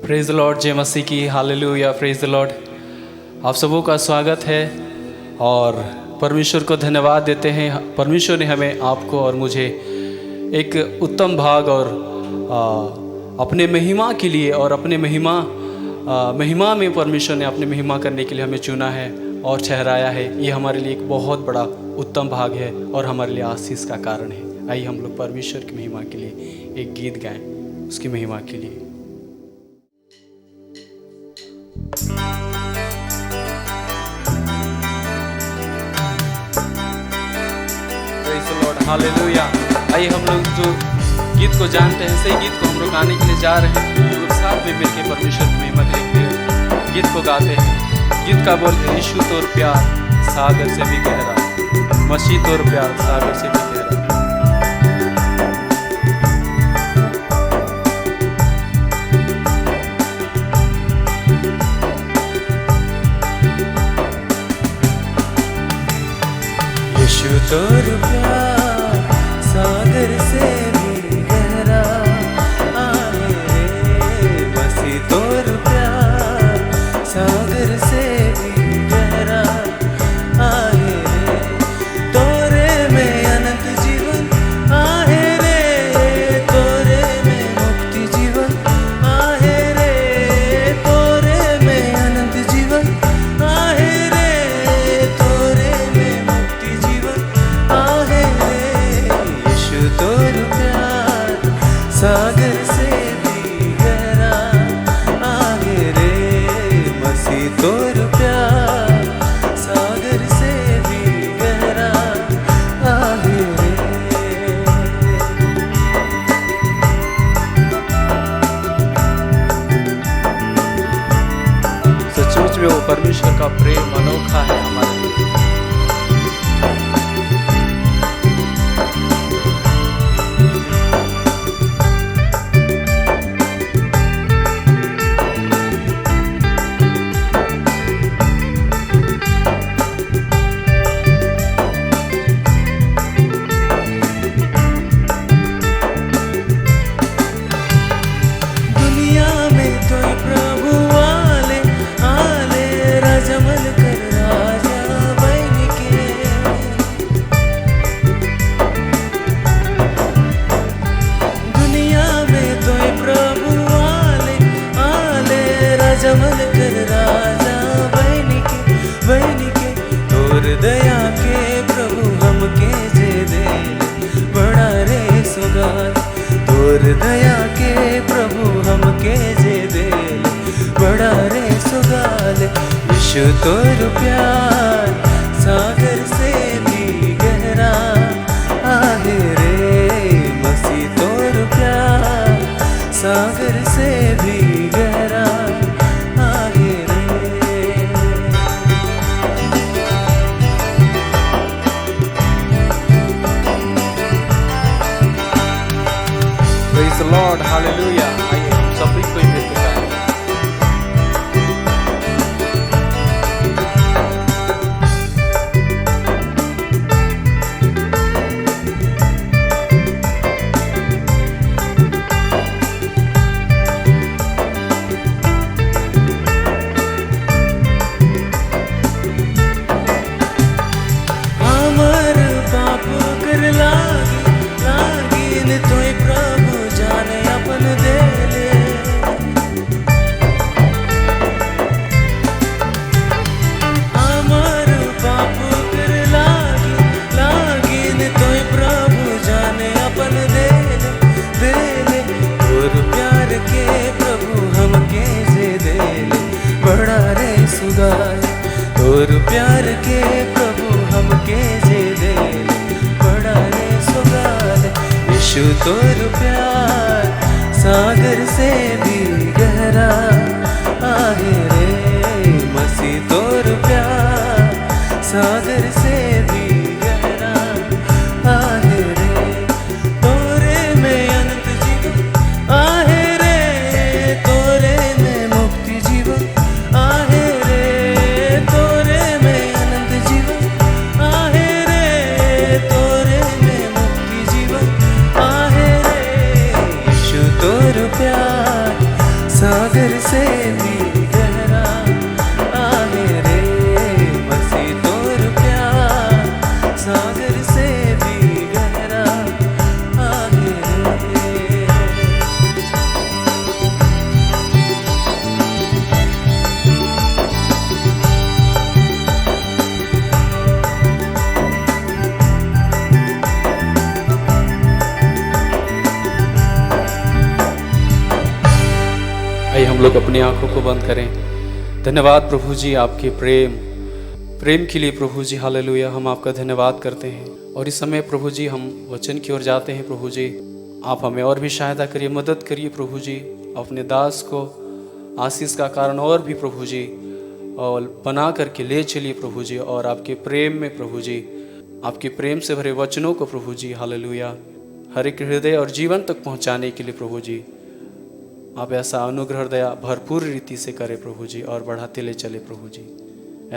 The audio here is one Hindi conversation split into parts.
प्रेज द लॉर्ड, जय मसीह की, हालेलुया, प्रेज द लॉर्ड। आप सबों का स्वागत है और परमेश्वर को धन्यवाद देते हैं। परमेश्वर ने हमें, आपको और मुझे एक उत्तम भाग और अपने महिमा के लिए और अपने महिमा में परमेश्वर ने अपने महिमा करने के लिए हमें चुना है और ठहराया है। ये हमारे लिए एक बहुत बड़ा उत्तम भाग है और हमारे लिए आशीष का कारण है। आइए हम लोग परमेश्वर की महिमा के लिए एक गीत गाएं, उसकी महिमा के लिए। हालेलुया। आइए हम लोग जो गीत को जानते हैं, सही गीत को हम लोग गाने के लिए जा रहे हैं। हम लोग साथ में मिलकर परमेश्वर की महिमा के लिए गीत को गाते हैं। गीत का बोल है, यीशु तोर प्यार सागर से भी गहरा, मसीह तोर प्यार सागर से भी गहरा। यीशु तोर प्यार सागर से भी गहरा, आहे रे मसीह तोर प्यार सागर से भी गहरा, आहे रे तोरे में अनंत जीवन, आहे रे तोरे में मुक्ति जीवन, आहे रे तोरे में अनंत जीवन, आहे रे तोरे में मुक्ति जीवन, आहे रे यीशु तोर प्यार सागर से भी गहरा, आहे रे मसीह तोर प्यार सागर से भी गहरा, आहे रे। सचमुच में वो परमेश्वर का प्रेम अनोखा है हमारे लिए। दुनिया में तो प्रभु आले आले, राजमल कर राजा बन के। दुनिया में तो प्रभु आले आले, राजमल कर राजा बन के। तोर दया के प्रभु हमके जे दे, बड़ा रे सुगार तोर दया के प्रभु हमके जे दे, बड़ा रे सुगाल। यीशु तोर प्यार सागर से भी गहरा, आहे रे मसीह तोर प्यार सागर से भी गहरा, आहे रे। Praise the Lord, hallelujah. आइए हम सभी को मिलकर गाएं। हमर पाप कर लागिन तोय प्रभु जाने अपन देले। हमर पाप कर लागिन तोय प्रभु जाने अपन देले। तोर प्यार के प्रभु हमके जे देले, बड़ा रे सुगार तोर प्यार के प्रभु हमके जे देले, बड़ा रे सुगार। यीशु तोर प्यार सागर से भी गहरा, आहे रे मसीह तोर प्यार सागर से भी गहरा, आहे रे तोरे में अनंत जीवन, आहे रे तोरे में मुक्ति जीवन, आहे रे तोरे में अनंत जीवन, आहे रे तोरे में मुक्ति जीवन, आहे रे यीशु तोर प्यार सागर लोग अपनी आंखों को बंद करें। धन्यवाद प्रभु जी आपके प्रेम के लिए प्रभु जी, हालेलुया। हम आपका धन्यवाद करते हैं और इस समय प्रभु जी हम वचन की ओर जाते हैं। प्रभु जी आप हमें और भी सहायता करिए, मदद करिए प्रभु जी। अपने दास को आशीष का कारण और भी प्रभु जी और बना करके ले चलिए प्रभु जी, और आपके प्रेम में प्रभु जी, आपके प्रेम से भरे वचनों को प्रभु जी, हालेलुया, हर एक हृदय और जीवन तक पहुंचाने के लिए प्रभु जी आप ऐसा अनुग्रह दया भरपूर रीति से करें प्रभु जी, और बढ़ाते ले चले प्रभु जी।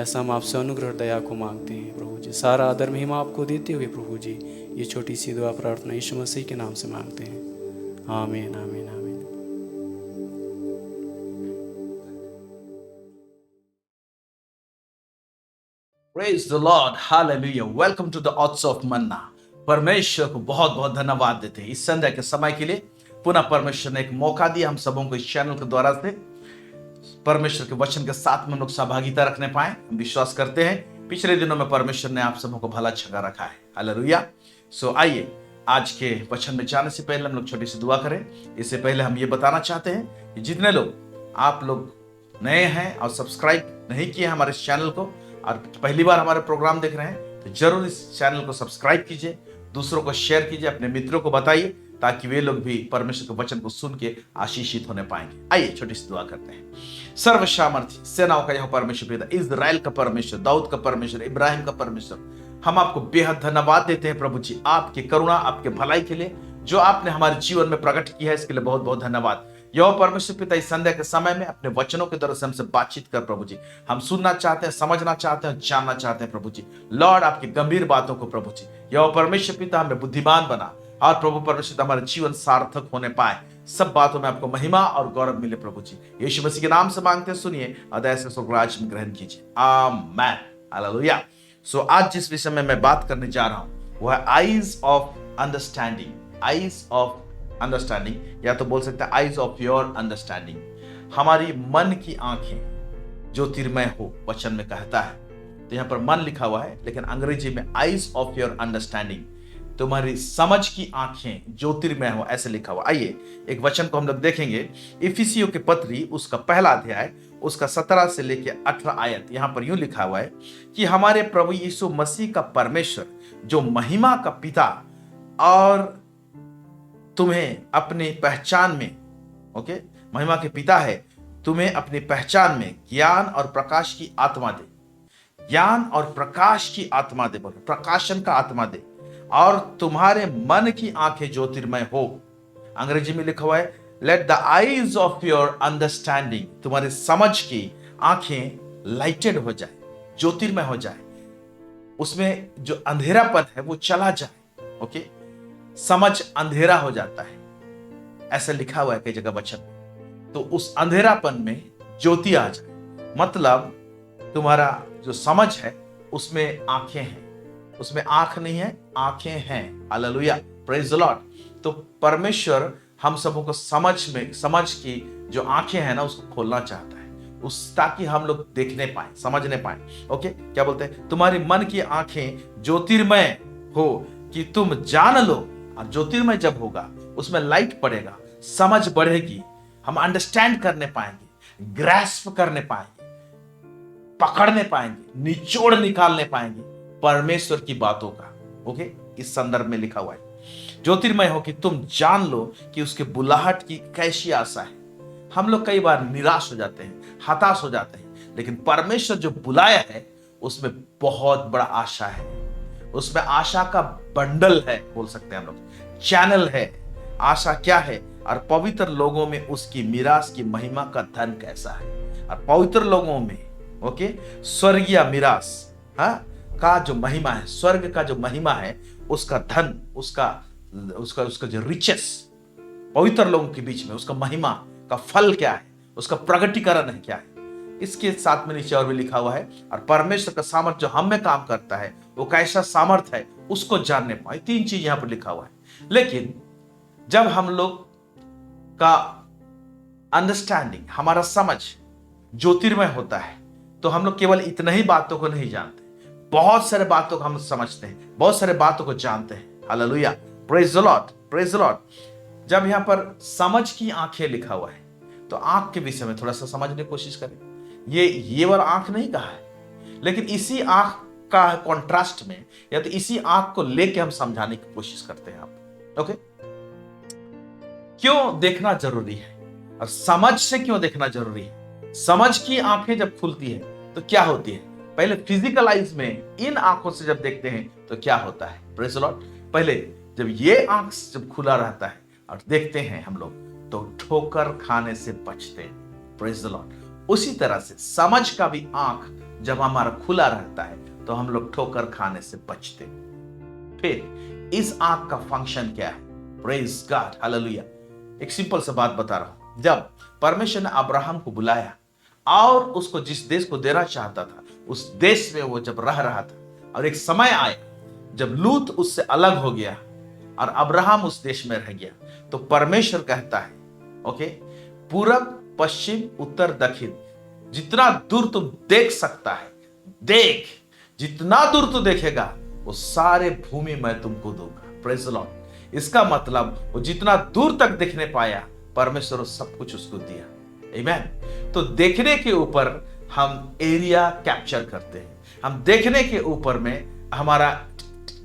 ऐसा हम आपसे अनुग्रह दया को मांगते हैं प्रभु जी। सारा आदर महिमा आपको देते हुए प्रभु जी ये छोटी सी दुआ प्रार्थना यीशु मसीह के नाम से मांगते हैं। आमीन आमीन आमीन। Praise the Lord, Hallelujah. Welcome to the Odds of Manna. परमेश्वर को बहुत बहुत धन्यवाद देते हैं इस संध्या के समय के लिए। पुनः परमेश्वर ने एक मौका दिया हम सबों को इस चैनल के द्वारा से परमेश्वर के वचन के साथ में हम लोग सहभागिता रखने पाए। हम विश्वास करते हैं पिछले दिनों में परमेश्वर ने आप सबों को भला छगा रखा है। हालेलुया। सो आइए आज के वचन में जाने से पहले हम लोग छोटी सी दुआ करें। इससे पहले हम ये बताना चाहते हैं कि जितने लोग आप लोग नए हैं और सब्सक्राइब नहीं किए हमारे इस चैनल को और पहली बार हमारे प्रोग्राम देख रहे हैं तो जरूर इस चैनल को सब्सक्राइब कीजिए, दूसरों को शेयर कीजिए, अपने मित्रों को बताइए ताकि वे लोग भी परमेश्वर के वचन को सुन के आशीषित होने पाएंगे। आइए छोटी सी दुआ करते हैं। सर्वसामर्थी सेनाओं का यह परमेश्वर पिता, इजराइल का परमेश्वर, दाऊद का परमेश्वर, इब्राहिम का परमेश्वर, हम आपको बेहद धन्यवाद देते हैं प्रभु जी आपकी करुणा, आपके भलाई के लिए जो आपने हमारे जीवन में प्रकट किया है, इसके लिए बहुत बहुत धन्यवाद। यह परमेश्वर पिता इस संध्या के समय में अपने वचनों के द्वारा से हमसे बातचीत कर प्रभु जी। हम सुनना चाहते हैं, समझना चाहते हैं, जानना चाहते हैं प्रभु जी। लॉर्ड आपकी गंभीर बातों को प्रभु जी, यह परमेश्वर पिता हमें बुद्धिमान बना और प्रभु परमेश्वर हमारा जीवन सार्थक होने पाए। सब बातों में आपको महिमा और गौरव मिले प्रभु जी। यीशु मसीह के नाम से मांगते हैं, सुनिए अदय से स्वर्गराज में ग्रहण कीजिए। आमीन। हालेलुया। सो आज जिस विषय में मैं बात करने जा रहा हूं वो है eyes of understanding. Eyes of understanding, या तो बोल सकते हैं आईज ऑफ योर अंडरस्टैंडिंग। हमारी मन की आंखें ज्योतिर्मय हो, वचन में कहता है। तो यहां पर मन लिखा हुआ है लेकिन अंग्रेजी में आईज ऑफ योर अंडरस्टैंडिंग, तुम्हारी समझ की आंखें ज्योतिर्मय हो, ऐसे लिखा हुआ। आइए एक वचन को हम लोग देखेंगे। इफिसियों की पत्री उसका पहला अध्याय उसका 17 से लेकर 18 आयत। यहां पर यूं लिखा हुआ है कि हमारे प्रभु यीशु मसीह का परमेश्वर जो महिमा का पिता और तुम्हें अपनी पहचान में, ओके, महिमा के पिता है, तुम्हें अपनी पहचान में ज्ञान और प्रकाश की आत्मा दे। ज्ञान और प्रकाश की आत्मा दे, बोलो प्रकाशन का आत्मा दे, और तुम्हारे मन की आंखें ज्योतिर्मय हो। अंग्रेजी में लिखा हुआ है let the eyes of your understanding, तुम्हारे समझ की आंखें लाइटेड हो जाए, ज्योतिर्मय हो जाए, उसमें जो अंधेरापन है वो चला जाए। ओके, समझ अंधेरा हो जाता है, ऐसा लिखा हुआ है कई जगह वचन में। तो उस अंधेरापन में ज्योति आ जाए, मतलब तुम्हारा जो समझ है उसमें आंखें हैं, उसमें आंख नहीं है, आंखें हैं। Hallelujah, praise the Lord. तो परमेश्वर हम सबों को समझ की जो आंखें हैं ना उसको खोलना चाहता है, उस ताकि हम लोग देखने पाए, समझने पाए। ओके, क्या बोलते हैं, तुम्हारी मन की आंखें ज्योतिर्मय हो कि तुम जान लो। और ज्योतिर्मय जब होगा उसमें लाइट पड़ेगा, समझ बढ़ेगी, हम अंडरस्टैंड करने पाएंगे, ग्रैस्प करने पाएंगे, पकड़ने पाएंगे, निचोड़ निकालने पाएंगे परमेश्वर की बातों का। ओके, इस संदर्भ में लिखा हुआ है ज्योतिर्मय हो कि तुम जान लो कि उसके बुलाहट की कैसी आशा है। हम लोग कई बार निराश हो जाते हैं, हताश हो जाते हैं, लेकिन परमेश्वर जो बुलाया है उसमें बहुत बड़ा आशा है, उसमें आशा का बंडल है, बोल सकते हैं हम लोग, चैनल है। आशा क्या है, और पवित्र लोगों में उसकी मीरास की महिमा का धन कैसा है। और पवित्र लोगों में, ओके, स्वर्गीय मीरास का जो महिमा है, स्वर्ग का जो महिमा है, उसका धन, उसका जो रिचेस पवित्र लोगों के बीच में, उसका महिमा का फल क्या है, उसका प्रगटीकरण है क्या है। इसके साथ में नीचे और भी लिखा हुआ है, और परमेश्वर का सामर्थ जो हम में काम करता है वो कैसा सामर्थ है उसको जानने पाए। 3 चीज यहां पर लिखा हुआ है। लेकिन जब हम लोग का अंडरस्टैंडिंग, हमारा समझ ज्योतिर्मय होता है तो हम लोग केवल इतना ही बातों को नहीं जानते, बहुत सारे बातों को हम समझते हैं, बहुत सारे बातों को जानते हैं। Hallelujah, praise the Lord, praise the Lord. जब यहां पर समझ की आंखें लिखा हुआ है तो आंख के विषय में थोड़ा सा समझने की कोशिश करें। ये वाला आंख नहीं कहा है, लेकिन इसी आंख का कॉन्ट्रास्ट में या तो इसी आंख को लेके हम समझाने की कोशिश करते हैं आप। ओके, क्यों देखना जरूरी है और समझ से क्यों देखना जरूरी है। समझ की आंखें जब खुलती है तो क्या होती है, पहले फिजिकल आइज में इन आंखों से जब देखते हैं तो क्या होता है। Praise the Lord. पहले जब ये आंख जब खुला रहता है और देखते हैं हम लोग तो ठोकर खाने से बचते हैं। Praise the Lord. उसी तरह से समझ का भी आंख जब हमारा खुला रहता है तो हम लोग ठोकर खाने से बचते हैं। फिर इस आंख का फंक्शन क्या है। Praise God, hallelujah. एक सिंपल सा बात बता रहा हूं। जब परमेश्वर ने अब्राहम को बुलाया और उसको जिस देश को देना चाहता था उस देश में वो जब रह रहा था, और एक समय आया जब लूत उससे अलग हो गया और अब्राहम उस देश में रह गया, तो परमेश्वर कहता है ओके, पूरब पश्चिम उत्तर दक्षिण जितना दूर तुम देख सकता है देख, जितना दूर तू देखेगा वो सारे भूमि मैं तुमको दूंगा। Praise the Lord. इसका मतलब वो जितना दूर तक देखने पाया परमेश्वर सब कुछ उसको दिया। आमीन। तो देखने के ऊपर हम एरिया कैप्चर करते हैं, हम देखने के ऊपर में हमारा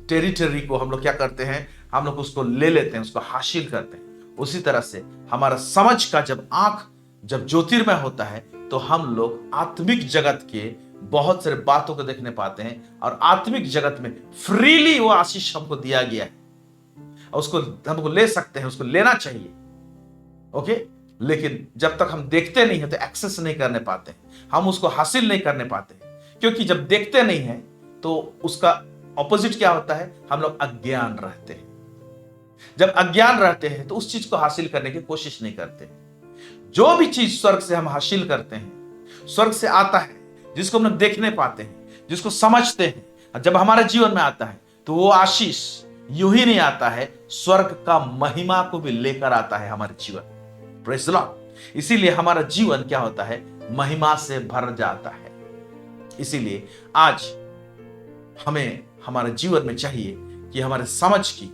टेरिटरी को हम लोग क्या करते हैं, हम लोग उसको ले लेते हैं, उसको हासिल करते हैं। उसी तरह से हमारा समझ का जब आंख जब ज्योतिर्मय होता है तो हम लोग आत्मिक जगत के बहुत सारे बातों को देखने पाते हैं, और आत्मिक जगत में फ्रीली वो आशीष हमको दिया गया है और उसको हमको ले सकते हैं, उसको लेना चाहिए। ओके, लेकिन जब तक हम देखते नहीं है तो एक्सेस नहीं करने पाते, हम उसको हासिल नहीं करने पाते, क्योंकि जब देखते नहीं है तो उसका ऑपोजिट क्या होता है, हम लोग अज्ञान रहते हैं। जब अज्ञान रहते हैं तो उस चीज को हासिल करने की कोशिश नहीं करते। जो भी चीज स्वर्ग से हम हासिल करते हैं, स्वर्ग से आता है, जिसको हम देखने पाते हैं, जिसको समझते हैं, और जब हमारे जीवन में आता है तो वो आशीष यूं ही नहीं आता है, स्वर्ग का महिमा को भी लेकर आता है हमारे जीवन। Praise the Lord. इसीलिए हमारा जीवन क्या होता है, महिमा से भर जाता है। इसीलिए आज हमें हमारे जीवन में चाहिए कि हमारे समझ की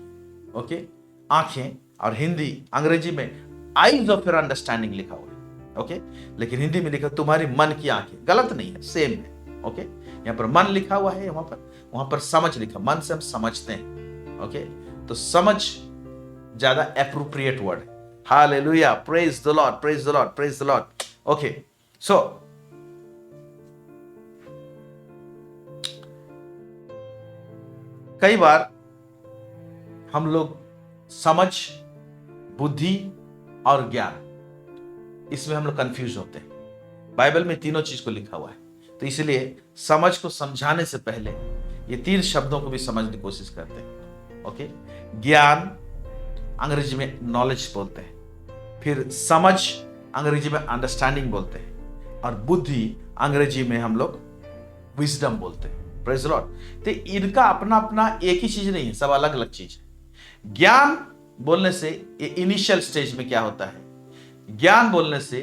ओके आंखें, और हिंदी अंग्रेजी में आईज ऑफ योर अंडरस्टैंडिंग लिखा हुआ है ओके, लेकिन हिंदी में लिखा तुम्हारी मन की आंखें, गलत नहीं है, सेम है ओके। यहाँ पर मन लिखा हुआ है, वहां पर समझ लिखा, मन से हम समझते हैं ओके। तो समझ ज्यादा एप्रोप्रिएट वर्ड है। Hallelujah, praise the Lord, praise the Lord, praise the Lord. Okay, so कई बार हम लोग समझ, बुद्धि और ज्ञान, इसमें हम लोग कंफ्यूज होते हैं। बाइबल में तीनों चीज को लिखा हुआ है, तो इसलिए समझ को समझाने से पहले ये तीन शब्दों को भी समझने की कोशिश करते हैं ओके। ज्ञान अंग्रेजी में नॉलेज बोलते हैं, फिर समझ अंग्रेजी में अंडरस्टैंडिंग बोलते हैं, और बुद्धि अंग्रेजी में हम लोग विजडम बोलते हैं। Praise the Lord. तो इनका अपना अपना एक ही चीज नहीं है, सब अलग अलग चीज है। ज्ञान बोलने से ये इनिशियल स्टेज में क्या होता है, ज्ञान बोलने से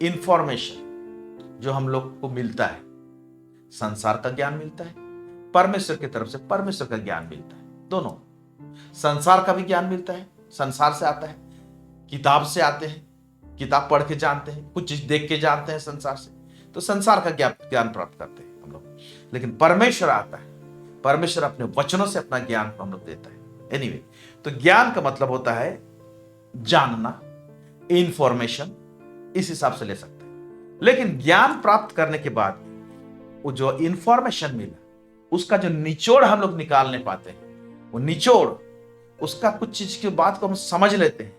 इंफॉर्मेशन जो हम लोग को मिलता है, संसार का ज्ञान मिलता है, परमेश्वर की तरफ से परमेश्वर का ज्ञान मिलता है। दोनों, संसार का भी ज्ञान मिलता है, संसार से आता है, किताब से आते हैं, किताब पढ़ के जानते हैं, कुछ चीज देख के जानते हैं संसार से, तो संसार का ज्ञान प्राप्त करते हैं हम लोग। लेकिन परमेश्वर आता है, परमेश्वर अपने वचनों से अपना ज्ञान को हम लोग देता है। एनीवे, तो ज्ञान का मतलब होता है जानना, इंफॉर्मेशन, इस हिसाब से ले सकते हैं। लेकिन ज्ञान प्राप्त करने के बाद वो जो इंफॉर्मेशन मिला उसका जो निचोड़ हम लोग निकालने पाते हैं, वो निचोड़, उसका कुछ चीज की बात को हम समझ लेते हैं,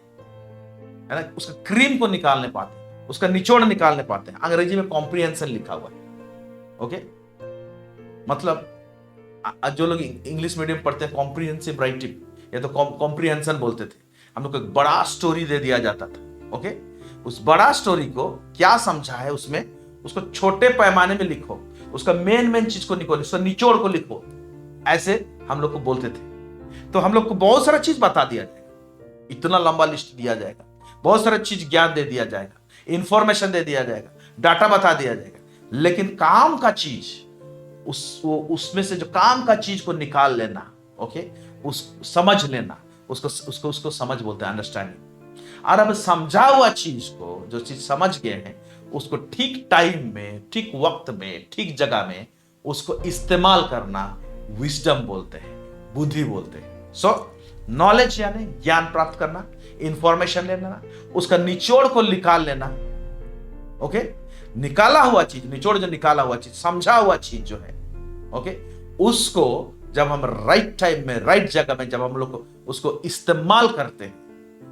है ना, उसका क्रीम को निकालने पाते हैं, उसका निचोड़ निकालने पाते हैं। अंग्रेजी में कॉम्प्रिहेंशन लिखा हुआ है ओके। मतलब जो लोग इंग्लिश मीडियम पढ़ते हैं कॉम्प्रिहेंसिव राइटिंग या तो कॉम्प्रिहेंशन बोलते थे, हम लोग को एक बड़ा स्टोरी दे दिया जाता था ओके। उस बड़ा स्टोरी को क्या समझा है उसमें, उसको छोटे पैमाने में लिखो, उसका मेन चीज को निकालो, उसका निचोड़ को लिखो, ऐसे हम लोग को बोलते थे। तो हम लोग को बहुत सारा चीज बता दिया जाएगा, इतना लंबा लिस्ट दिया जाएगा, बहुत सारा चीज ज्ञान दे दिया जाएगा, इंफॉर्मेशन दे दिया जाएगा, डाटा बता दिया जाएगा, लेकिन काम का चीज उसमें से जो काम का चीज को निकाल लेना ओके, उस समझ लेना, उसको समझ बोलते हैं, अंडरस्टैंडिंग। और अब समझा हुआ चीज को, जो चीज समझ गए हैं, उसको ठीक टाइम में, ठीक वक्त में, ठीक जगह में उसको इस्तेमाल करना विजडम बोलते हैं, बुद्धि बोलते हैं। सो नॉलेज यानी ज्ञान प्राप्त करना, इंफॉर्मेशन लेना, उसका निचोड़ को निकाल लेना। ओके, निकाला हुआ चीज, निचोड़ जो निकाला हुआ चीज, समझा हुआ चीज जो है, ओके, उसको जब हम राइट टाइम में, राइट जगह में, जब हम लोग उसको इस्तेमाल करते हैं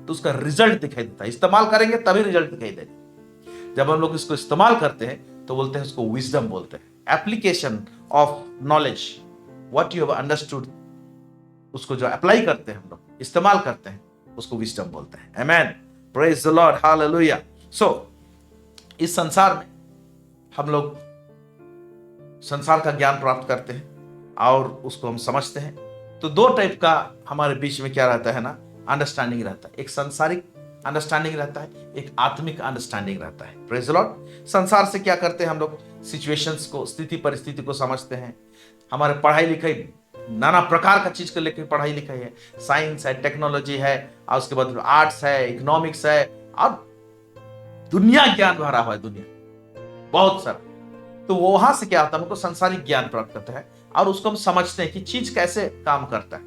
तो उसका रिजल्ट दिखाई देता है। इस्तेमाल करेंगे तभी रिजल्ट दिखाई देगा। जब हम लोग इसको इस्तेमाल करते हैं तो बोलते हैं, उसको विजडम बोलते हैं। Application of knowledge, what you have understood, उसको जो अप्लाई करते हैं हम लोग, इस्तेमाल करते हैं, उसको विजडम बोलते हैं। आमेन, प्रेज द लॉर्ड, हालेलुया। सो इस संसार में हम लोग संसार का ज्ञान प्राप्त करते हैं और उसको हम समझते हैं। तो दो टाइप का हमारे बीच में क्या रहता है ना, अंडरस्टैंडिंग रहता है। एक सांसारिक अंडरस्टैंडिंग रहता है, एक आत्मिक अंडरस्टैंडिंग रहता है। Praise the Lord. संसार से क्या करते हैं हम लोग, सिचुएशंस को, स्थिति परिस्थिति को समझते हैं। हमारे पढ़ाई लिखाई, नाना प्रकार का चीज को लेकर पढ़ाई लिखाई है, साइंस है, टेक्नोलॉजी है, और उसके बाद आर्ट्स है, इकोनॉमिक्स है, और दुनिया ज्ञान भरा हुआ है, दुनिया बहुत सारा। तो वहां से क्या होता है, हमको संसारिक ज्ञान प्राप्त करता है और उसको हम समझते हैं कि चीज कैसे काम करता है,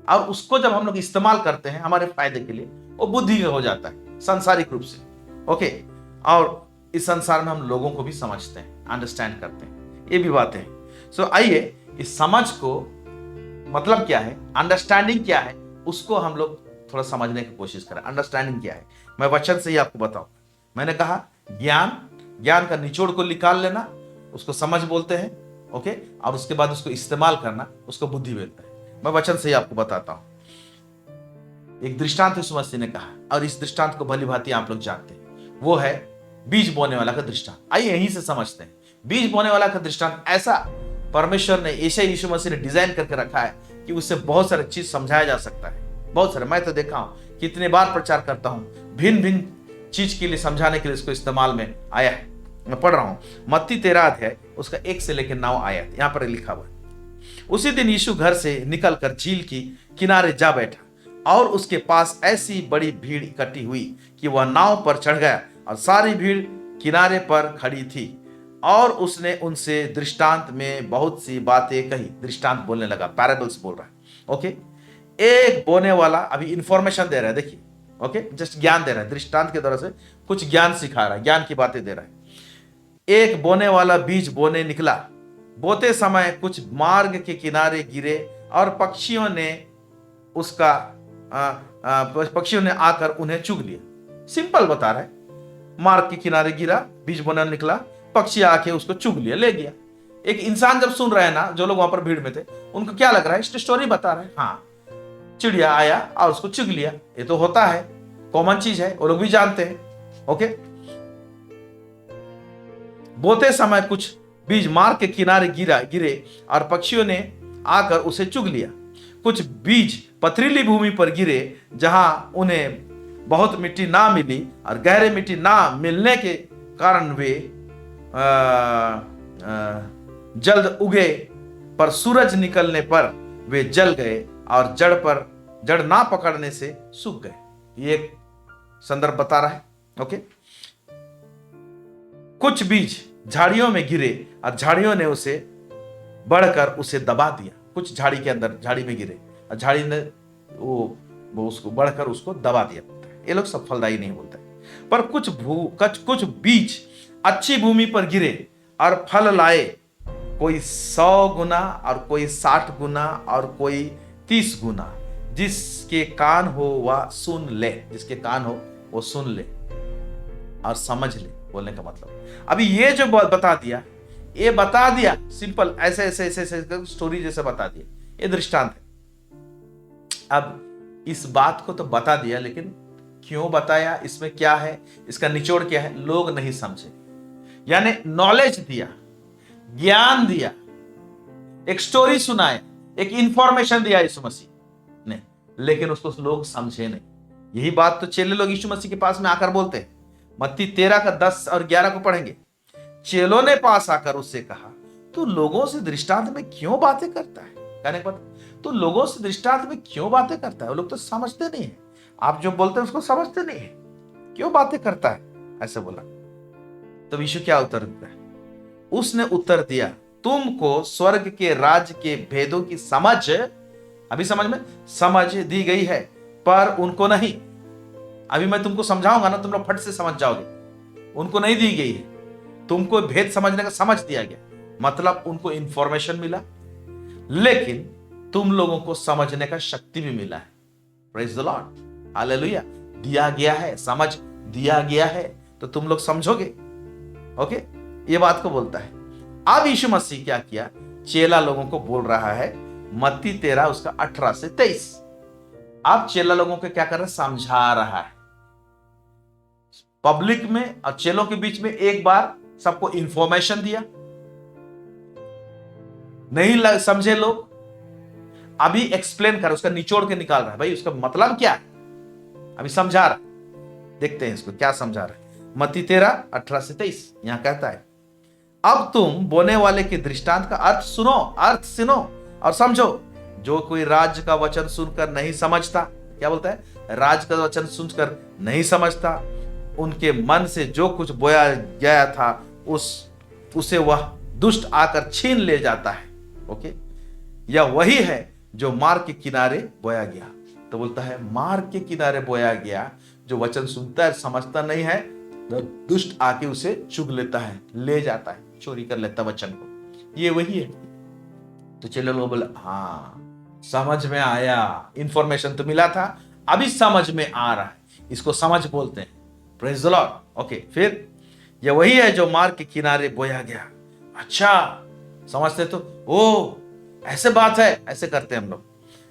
और उसको जब हम लोग इस्तेमाल करते हैं हमारे फायदे के लिए, वो बुद्धि हो जाता है सांसारिक रूप से। ओके, और इस संसार में हम लोगों को भी समझते हैं, अंडरस्टैंड करते हैं, ये भी बात है। सो आइए इस समझ को, मतलब क्या है, अंडरस्टैंडिंग क्या है, उसको हम लोग थोड़ा समझने की कोशिश करें। अंडरस्टैंडिंग क्या है, मैं वचन से ही आपको बताऊं। मैंने कहा ज्ञान का निचोड़ को निकाल लेना, उसको समझ बोलते हैं। ओके, और उसके बाद उसको इस्तेमाल करना, उसको बुद्धि बोलते हैं। मैं वचन से ही आपको बताता हूं। एक दृष्टांत यीशु मसीह ने कहा, और इस दृष्टांत को भली भांति आप लोग जानते हैं, वो है बीज बोने वाला का दृष्टांत। आइए यहीं से समझते हैं। बीज बोने वाला का दृष्टांत ऐसा परमेश्वर ने, ऐसे यीशु मसीह ने डिजाइन करके रखा है कि उससे बहुत सारे चीज समझाया जा सकता है। बहुत सारे, मैं तो देखा हूं, कितने बार प्रचार करता हूं, भिन्न भिन्न चीज के लिए, समझाने के लिए इसको इस्तेमाल में आया है। मैं पढ़ रहा हूं मत्ती 13 अध्याय, उसका 1 से लेकर 9 आयत, यहां पर लिखा हुआ है। उसी दिन यीशु घर से निकलकर झील की किनारे जा बैठा, और उसके पास ऐसी बड़ी भीड़ इकट्ठी हुई कि वह नाव पर चढ़ गया, और सारी भीड़ किनारे पर खड़ी थी, और उसने उनसे दृष्टांत में बहुत सी बातें कही। दृष्टांत बोलने लगा, पैराबल्स बोल रहा है। ओके, एक बोने वाला अभी इंफॉर्मेशन दे रहा है, देखिए। ओके, जस्ट ज्ञान दे रहा है, दृष्टांत के द्वारा से कुछ ज्ञान सिखा रहा है, ज्ञान की बातें दे रहा है। एक बोने वाला बीज बोने निकला, बोते समय कुछ मार्ग के किनारे गिरे, और पक्षियों ने आकर उन्हें चुग लिया। सिंपल बता रहा है, मार्ग के किनारे गिरा, बीज बोने निकला, पक्षी आके उसको चुग लिया, ले गया। एक इंसान जब सुन रहा है ना, जो लोग वहां पर भीड़ में थे, उनको क्या लग रहा है, स्टोरी बता रहा है। हाँ, चिड़िया आया और उसको चुग लिया, ये तो होता है, कॉमन चीज है, वो लोग भी जानते हैं। ओके, बोते समय कुछ बीज मार्ग के किनारे गिरे, और पक्षियों ने आकर उसे चुग लिया। कुछ बीज पथरीली भूमि पर गिरे, जहां उन्हें बहुत मिट्टी ना मिली, और गहरे मिट्टी ना मिलने के कारण वे जल्द उगे, पर सूरज निकलने पर वे जल गए, और जड़ ना पकड़ने से सूख गए। ये एक संदर्भ बता रहा है। ओके, कुछ बीज झाड़ियों में गिरे, और झाड़ियों ने उसे बढ़कर उसे दबा दिया। कुछ झाड़ी के अंदर, झाड़ी में गिरे, और झाड़ी ने वो उसको बढ़कर उसको दबा दिया। ये लोग सब फलदायी नहीं बोलते। पर कुछ बीज अच्छी भूमि पर गिरे और फल लाए, कोई 100 गुना, और कोई 60 गुना, और कोई 30 गुना। जिसके कान हो वह सुन ले, जिसके कान हो वो सुन ले और समझ ले, बोलने का मतलब। अभी ये जो बता दिया, ये बता दिया सिंपल, ऐसे ऐसे ऐसे ऐसे स्टोरी जैसे बता दिया, ये दृष्टांत है। अब इस बात को तो बता दिया, लेकिन क्यों बताया, इसमें क्या है, इसका निचोड़ क्या है, लोग नहीं समझे। यानी नॉलेज दिया, ज्ञान दिया, एक स्टोरी सुनाया, एक इंफॉर्मेशन दिया यीशु मसीह ने, लेकिन उसको लोग समझे नहीं। यही बात तो चेले लोग यीशु मसीह के पास में आकर बोलते हैं। मत्ती 13 का 10 और 11 को पढ़ेंगे। चेलों ने पास आकर उससे कहा, तू लोगों से दृष्टांत में क्यों बातें करता है? कहने पर तू लोगों से दृष्टांत में क्यों बातें करता है? वो लोग तो समझते नहीं है। आप जो बोलते हैं उसको समझते नहीं है, क्यों बातें करता है, ऐसे बोला। तो यीशु क्या उत्तर देता है? उसने उत्तर दिया, तुमको स्वर्ग के राज्य के भेदों की समझ, अभी समझ में समझ दी गई है, पर उनको नहीं। अभी मैं तुमको समझाऊंगा ना, तुम लोग फट से समझ जाओगे। उनको नहीं दी गई है, तुमको भेद समझने का समझ दिया गया, मतलब उनको इंफॉर्मेशन मिला, लेकिन तुम लोगों को समझने का शक्ति भी मिला है। Praise the Lord, hallelujah. दिया गया है, समझ दिया गया है, तो तुम लोग समझोगे। ओके, ये बात को बोलता है। अब यीशु मसीह क्या किया? चेला लोगों को बोल रहा है, मत्ती 13 उसका 18 से 23। अब चेला लोगों को क्या कर रहा है? समझा रहा है पब्लिक में और चेलों के बीच में। एक बार सबको इंफॉर्मेशन दिया, नहीं समझे लोग, अभी एक्सप्लेन कर, उसका निचोड़ के निकाल रहा है, भाई उसका मतलब क्या है, अभी समझा रहा है। देखते हैं इसको क्या समझा रहा है। मत्ती 13 18 से 23 यहां कहता है, अब तुम बोने वाले के दृष्टांत का अर्थ सुनो और समझो। जो कोई राज्य का वचन सुनकर नहीं समझता, क्या बोलता है? राज्य का वचन सुनकर नहीं समझता, उनके मन से जो कुछ बोया गया था उसे वह दुष्ट आकर छीन ले जाता है। ओके, यह वही है जो मार्ग के किनारे बोया गया। तो बोलता है मार्ग के किनारे बोया गया, जो वचन सुनता है समझता नहीं है, तो दुष्ट आके उसे चुग लेता है, ले जाता है, चोरी कर लेता वचन को। ये वही है। तो चलो लोग बोले, हाँ समझ में आया, इंफॉर्मेशन तो मिला था, अभी समझ में आ रहा है, इसको समझ बोलते हैं। Praise the Lord. ओके, फिर यह वही है जो मार्ग के किनारे बोया गया। अच्छा समझते तो, ओ ऐसे बात है, ऐसे करते हैं हम लोग।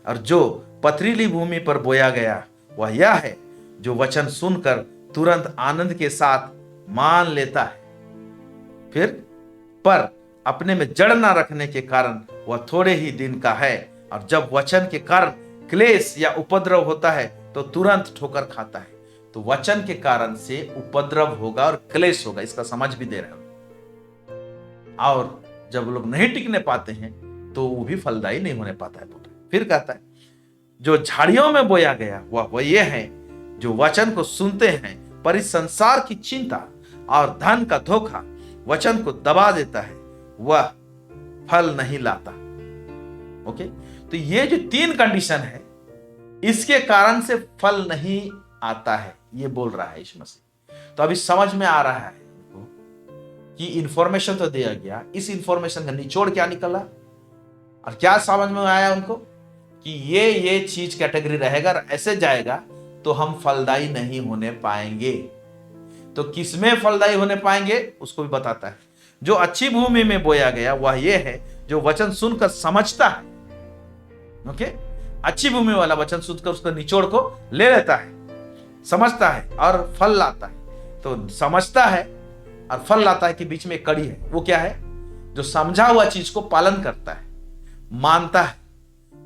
और जो पथरीली भूमि पर बोया गया, वह यह है जो वचन सुनकर तुरंत आनंद के साथ मान लेता है, फिर पर अपने में जड़ न रखने के कारण वह थोड़े ही दिन का है, और जब वचन के कारण क्लेश या उपद्रव होता है तो तुरंत ठोकर खाता है। तो वचन के कारण से उपद्रव होगा और क्लेश होगा, इसका समझ भी दे रहे हो। और जब लोग नहीं टिकने पाते हैं तो वो भी फलदायी नहीं होने पाता है। फिर कहता है जो झाड़ियों में बोया गया वह ये है जो वचन को सुनते हैं, पर इस संसार की चिंता और धन का धोखा वचन को दबा देता है, वह फल नहीं लाता। ओके, तो ये जो 3 कंडीशन है, इसके कारण से फल नहीं आता है, ये बोल रहा है यीशु मसीह। तो अभी समझ में आ रहा है कि इंफॉर्मेशन तो दिया गया, इस इंफॉर्मेशन का निचोड़ क्या निकला और क्या समझ में आया उनको कि ये चीज कैटेगरी रहेगा, ऐसे जाएगा तो हम फलदायी नहीं होने पाएंगे। तो किसमें फलदायी होने पाएंगे उसको भी बताता है। जो अच्छी भूमि में बोया गया वह ये है जो वचन सुनकर समझता है। ओके, अच्छी भूमि वाला वचन सुनकर उसका निचोड़ को ले लेता है, समझता है और फल लाता है। तो समझता है और फल लाता है कि बीच में एक कड़ी है, वो क्या है? जो समझा हुआ चीज को पालन करता है, मानता है,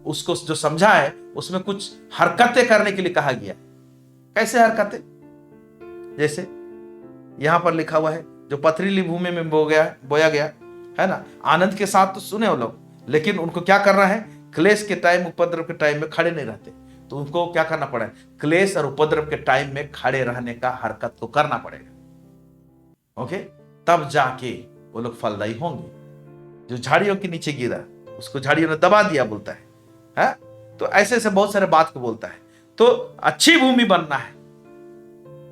उसको जो समझा है उसमें कुछ हरकतें करने के लिए कहा गया। कैसे हरकतें? जैसे यहां पर लिखा हुआ है जो पथरीली भूमि में बोया गया है ना, आनंद के साथ तो सुने वो लोग, लेकिन उनको क्या करना है? क्लेश के टाइम, उपद्रव के टाइम में खड़े नहीं रहते, तो उनको क्या करना पड़ा? क्लेश और उपद्रव के टाइम में खड़े रहने का हरकत को करना पड़ेगा। ओके, तब जाके वो लोग फलदायी होंगे। जो झाड़ियों के नीचे गिरा उसको झाड़ियों ने दबा दिया, बोलता है? तो ऐसे ऐसे बहुत सारे बात को बोलता है। तो अच्छी भूमि बनना है,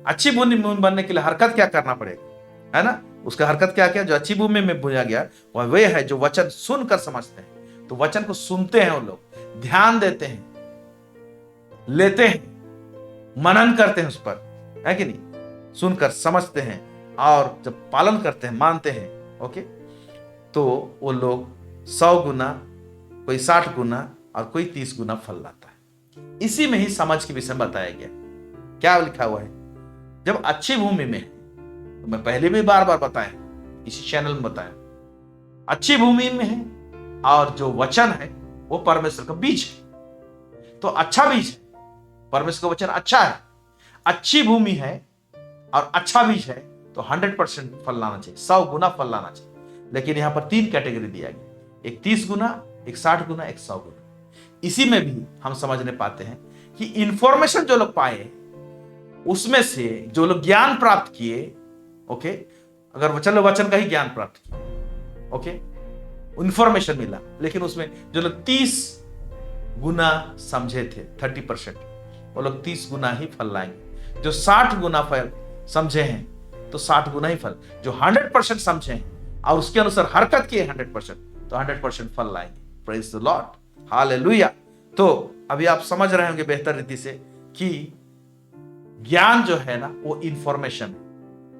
अच्छी भूमि बनने के लिए हरकत क्या करना पड़ेगा, है ना? उसका हरकत क्या क्या? जो अच्छी भूमि में बोया गया वह वे है जो वचन सुनकर समझते हैं। तो वचन को सुनते हैं वो लोग, ध्यान देते हैं, लेते हैं, मनन करते हैं उस पर, है कि नहीं? सुनकर समझते हैं और जब पालन करते हैं, मानते हैं, ओके, तो वो लोग 100 गुना, कोई 60 गुना और कोई 30 गुना फल लाता है। इसी में ही समझ के विषय में बताया गया। क्या लिखा हुआ है? जब अच्छी भूमि में, तो मैं पहले भी बार बार बताया, इसी चैनल में बताया, अच्छी भूमि में है और जो वचन है वो परमेश्वर का बीज है। तो अच्छा बीज है, परमेश्वर का वचन अच्छा है, अच्छी भूमि है और अच्छा बीज है, तो 100% फल लाना चाहिए, 100 गुना फल लाना चाहिए। लेकिन यहां पर 3 कैटेगरी दिया गया, एक 30 गुना, एक 60 गुना, एक 100 गुना। इसी में भी हम समझने पाते हैं कि इंफॉर्मेशन जो लोग पाए उसमें से जो लोग ज्ञान प्राप्त किए, ओके, अगर चलो वचन का ही ज्ञान प्राप्त किया, ओके, इंफॉर्मेशन मिला, लेकिन उसमें जो लोग 30 गुना समझे थे, 30%, वो लोग 30 गुना ही फल लाएंगे। जो 60 गुना फल समझे हैं तो 60 गुना ही फल, जो 100% समझे हैं और उसके अनुसार हरकत किए 100%, तो 100% फल लाएंगे। Praise the Lord, hallelujah. तो अभी आप समझ रहे होंगे बेहतर रीति से कि ज्ञान जो है ना वो इंफॉर्मेशन,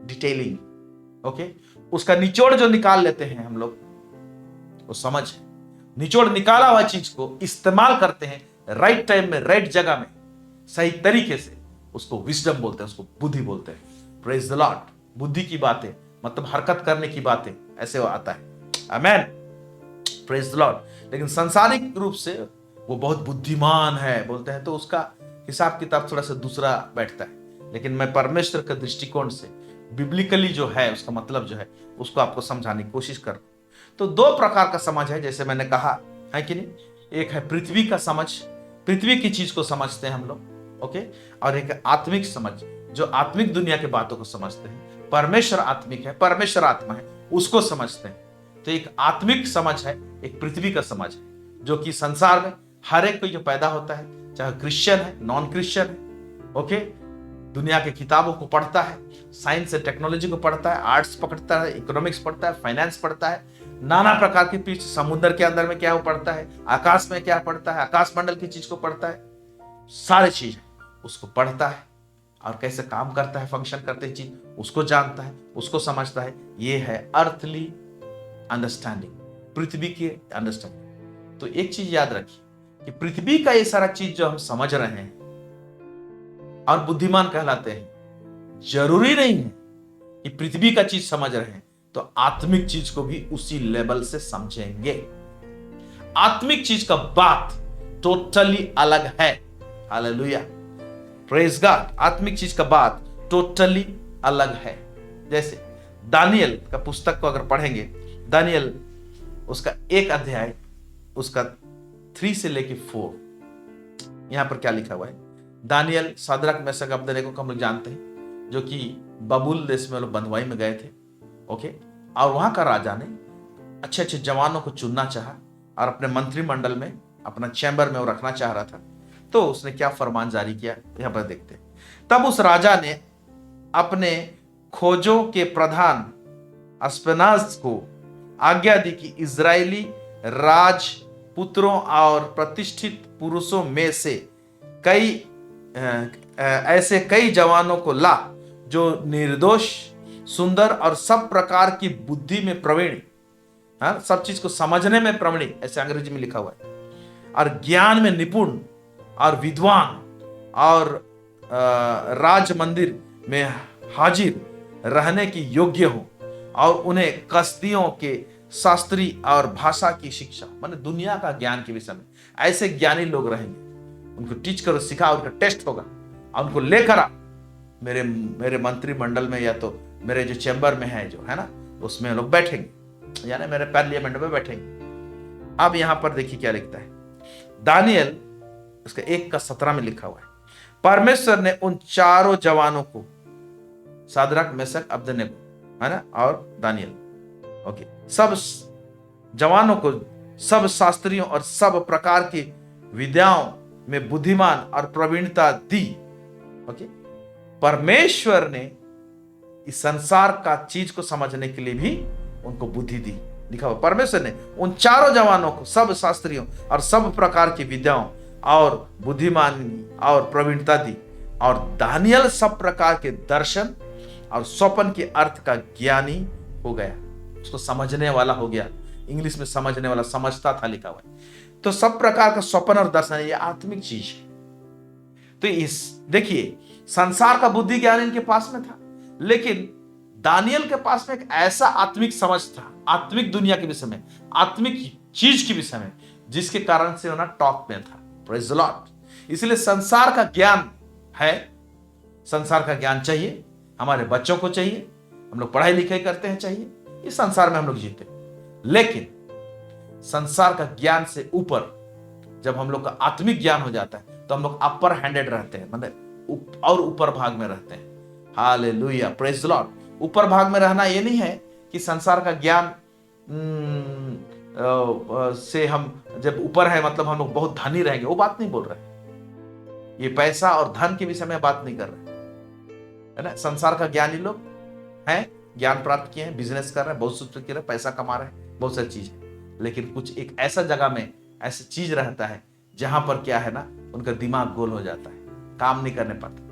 डिटेलिंग, ओके, उसका निचोड़ जो निकाल लेते हैं हम लोग, वो समझ है। निचोड़ निकाला हुआ चीज को इस्तेमाल करते हैं राइट टाइम में, राइट जगह में, सही तरीके से, उसको विजडम बोलते हैं, उसको बुद्धि बोलते हैं। Praise the Lord. बुद्धि की बातें मतलब हरकत करने की बातें, ऐसे वो आता है। आमेन, प्रेज द लॉर्ड। लेकिन सांसारिक रूप से वो बहुत बुद्धिमान है बोलते हैं, तो उसका हिसाब किताब थोड़ा सा दूसरा बैठता है। लेकिन मैं परमेश्वर के दृष्टिकोण से बिब्लिकली जो है उसका मतलब जो है उसको आपको समझाने की कोशिश कर। तो 2 प्रकार का समझ है, जैसे मैंने कहा है कि नहीं। एक है पृथ्वी का समझ, पृथ्वी की चीज को समझते हैं हम लोग, ओके, और एक है आत्मिक समझ, जो आत्मिक दुनिया की बातों को समझते हैं। परमेश्वर आत्मिक है, परमेश्वर आत्मा है, उसको समझते हैं। तो एक आत्मिक समझ है, एक पृथ्वी का समझ है, जो कि संसार में हर एक कोई जो पैदा होता है, चाहे क्रिश्चियन है, नॉन क्रिश्चियन है, ओके, दुनिया के किताबों को पढ़ता है, साइंस एंड टेक्नोलॉजी को पढ़ता है, आर्ट्स पढ़ता है, इकोनॉमिक्स पढ़ता है, फाइनेंस पढ़ता है, नाना प्रकार की चीज, समुद्र के अंदर में क्या वो पढ़ता है, आकाश में क्या पढ़ता है, आकाश मंडल की चीज को पढ़ता है, सारी चीज उसको पढ़ता है और कैसे काम करता है, फंक्शन करते चीज उसको जानता है, उसको समझता है। ये है अर्थली अंडरस्टैंडिंग, पृथ्वी की अंडरस्टैंडिंग। तो एक चीज याद रखिए कि पृथ्वी का ये सारा चीज जो हम समझ रहे हैं और बुद्धिमान कहलाते हैं, जरूरी नहीं है कि पृथ्वी का चीज समझ रहे हैं तो आत्मिक चीज को भी उसी लेवल से समझेंगे। आत्मिक चीज का बात टोटली अलग है। Hallelujah, praise God. आत्मिक चीज का बात टोटली अलग है। जैसे दानियल का पुस्तक को अगर पढ़ेंगे, दानियल उसका 1 अध्याय, उसका 3 से लेके 4, यहां पर क्या लिखा हुआ है। दानियल, शाद्रक, मेशक, अबेदनेगो को हम लोग जानते हैं, जो कि बबुल देश में लोग बंधुआई में गए थे, ओके, और वहां का राजा ने अच्छे अच्छे जवानों को चुनना चाहा और अपने मंत्रिमंडल में, अपना चैम्बर में वो रखना चाह रहा था। तो उसने क्या फरमान जारी किया, यहां पर देखते हैं। तब उस राजा ने अपने खोजों के प्रधान अस्पेनाज को आज्ञा दी कि इजरायली राजपुत्रों और प्रतिष्ठित पुरुषों में से ऐसे कई जवानों को ला जो निर्दोष, सुंदर और सब प्रकार की बुद्धि में प्रवीण, सब चीज को समझने में प्रवीण, ऐसे अंग्रेजी में लिखा हुआ है, और ज्ञान में निपुण और विद्वान, और राज मंदिर में हाजिर रहने की योग्य हो, और उन्हें कसदियों के शास्त्री और भाषा की शिक्षा, माने दुनिया का ज्ञान के विषय में ऐसे ज्ञानी लोग रहेंगे। उनको टीच करो, सिखाओ, उनका टेस्ट होगा और उनको लेकर आ मेरे मंत्रिमंडल में, या तो मेरे जो चैम्बर में है, जो है ना, उसमें लोग बैठेंगे, यानी मेरे पार्लियामेंट में बैठेंगे। अब यहां पर देखिए क्या लिखता है दानियल, उसका 1:17 में लिखा हुआ है, परमेश्वर ने उन चारों जवानों को, शाद्रक, मेशक, अबेदनेगो, है ना, और दानियल, ओके, सब जवानों को सब शास्त्रियों और सब प्रकार की विद्याओं में बुद्धिमान और प्रवीणता दी। ओके, परमेश्वर ने इस संसार का चीज को समझने के लिए भी उनको बुद्धि दी। लिखा हुआ, परमेश्वर ने उन चारों जवानों को सब शास्त्रियों और सब प्रकार की विद्याओं और बुद्धिमानी और प्रवीणता दी, और दानियल सब प्रकार के दर्शन और स्वप्न के अर्थ का ज्ञानी हो गया, उसको समझने वाला हो गया। इंग्लिश में समझने वाला, समझता था लिखा हुआ है। तो सब प्रकार का स्वप्न और दर्शन ये आत्मिक चीज है। तो इस देखिए, संसार का बुद्धि ज्ञान इनके पास में था, लेकिन दानियल के पास में एक ऐसा आत्मिक समझ था, आत्मिक दुनिया के विषय में, आत्मिक चीज के विषय में, जिसके कारण से उन्हें टॉप में था। Praise the Lord. इसलिए संसार का ज्ञान है, संसार का ज्ञान चाहिए, हमारे बच्चों को चाहिए, हम लोग पढ़ाई लिखाई करते हैं, चाहिए, इस संसार में हम लोग जीते। लेकिन संसार का ज्ञान से ऊपर जब हम लोग का आत्मिक ज्ञान हो जाता है, तो हम लोग अपर हैंडेड रहते हैं, मतलब और ऊपर भाग में रहते हैं। Hallelujah, praise the Lord. ऊपर भाग में रहना ये नहीं है कि संसार का ज्ञान से हम जब ऊपर है मतलब हम लोग बहुत धनी रहेंगे, वो बात नहीं बोल रहे। ये पैसा और धन के विषय में बात नहीं कर रहे, है ना। संसार का ज्ञानी लोग हैं, ज्ञान प्राप्त किए हैं, बिजनेस कर रहे हैं, बहुत कुछ कर रहे हैं, पैसा कमा रहे हैं, बहुत सारी चीज है। लेकिन कुछ एक ऐसा जगह में ऐसी चीज रहता है जहां पर क्या है ना, उनका दिमाग गोल हो जाता है, काम नहीं करने पाता।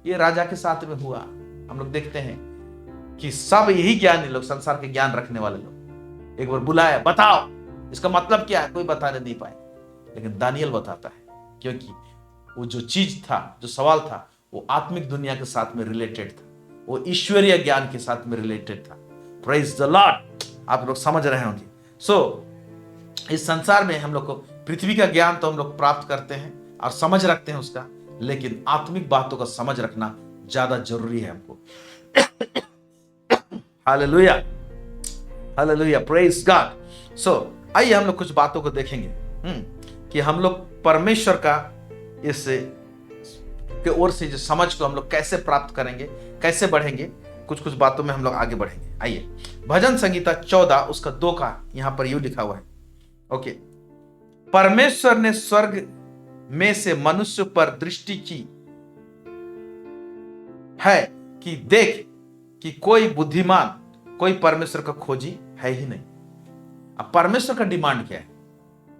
ये राजा के साथ में हुआ। हम लोग देखते हैं कि सब यही ज्ञानी लोग, संसार के ज्ञान रखने वाले लोग, एक बार बुलाया, बताओ इसका मतलब क्या है, कोई बताने नहीं पाए। लेकिन दानियल बताता है, क्योंकि वो जो चीज था, जो सवाल था, वो आत्मिक दुनिया के साथ में रिलेटेड था, वो ईश्वरीय ज्ञान के साथ में रिलेटेड था। Praise the Lord. आप लोग समझ रहे होंगे। सो इस संसार में हम लोग को पृथ्वी का ज्ञान तो हम लोग प्राप्त करते हैं और समझ रखते हैं उसका, लेकिन आत्मिक बातों का समझ रखना ज्यादा जरूरी है हमको। Hallelujah, hallelujah, praise God. So आइए हम लोग कुछ बातों को देखेंगे कि हम लोग परमेश्वर का इस के ओर से जो समझ को हम लोग कैसे प्राप्त करेंगे, कैसे बढ़ेंगे। कुछ कुछ बातों में हम लोग आगे बढ़ेंगे। आइए, भजन संगीता 14 उसका 2 का यहां पर यूं लिखा हुआ है। ओके, परमेश्वर ने स्वर्ग में से मनुष्य पर दृष्टि की है कि देख कि कोई बुद्धिमान, कोई परमेश्वर का खोजी है ही नहीं। अब परमेश्वर का डिमांड क्या है?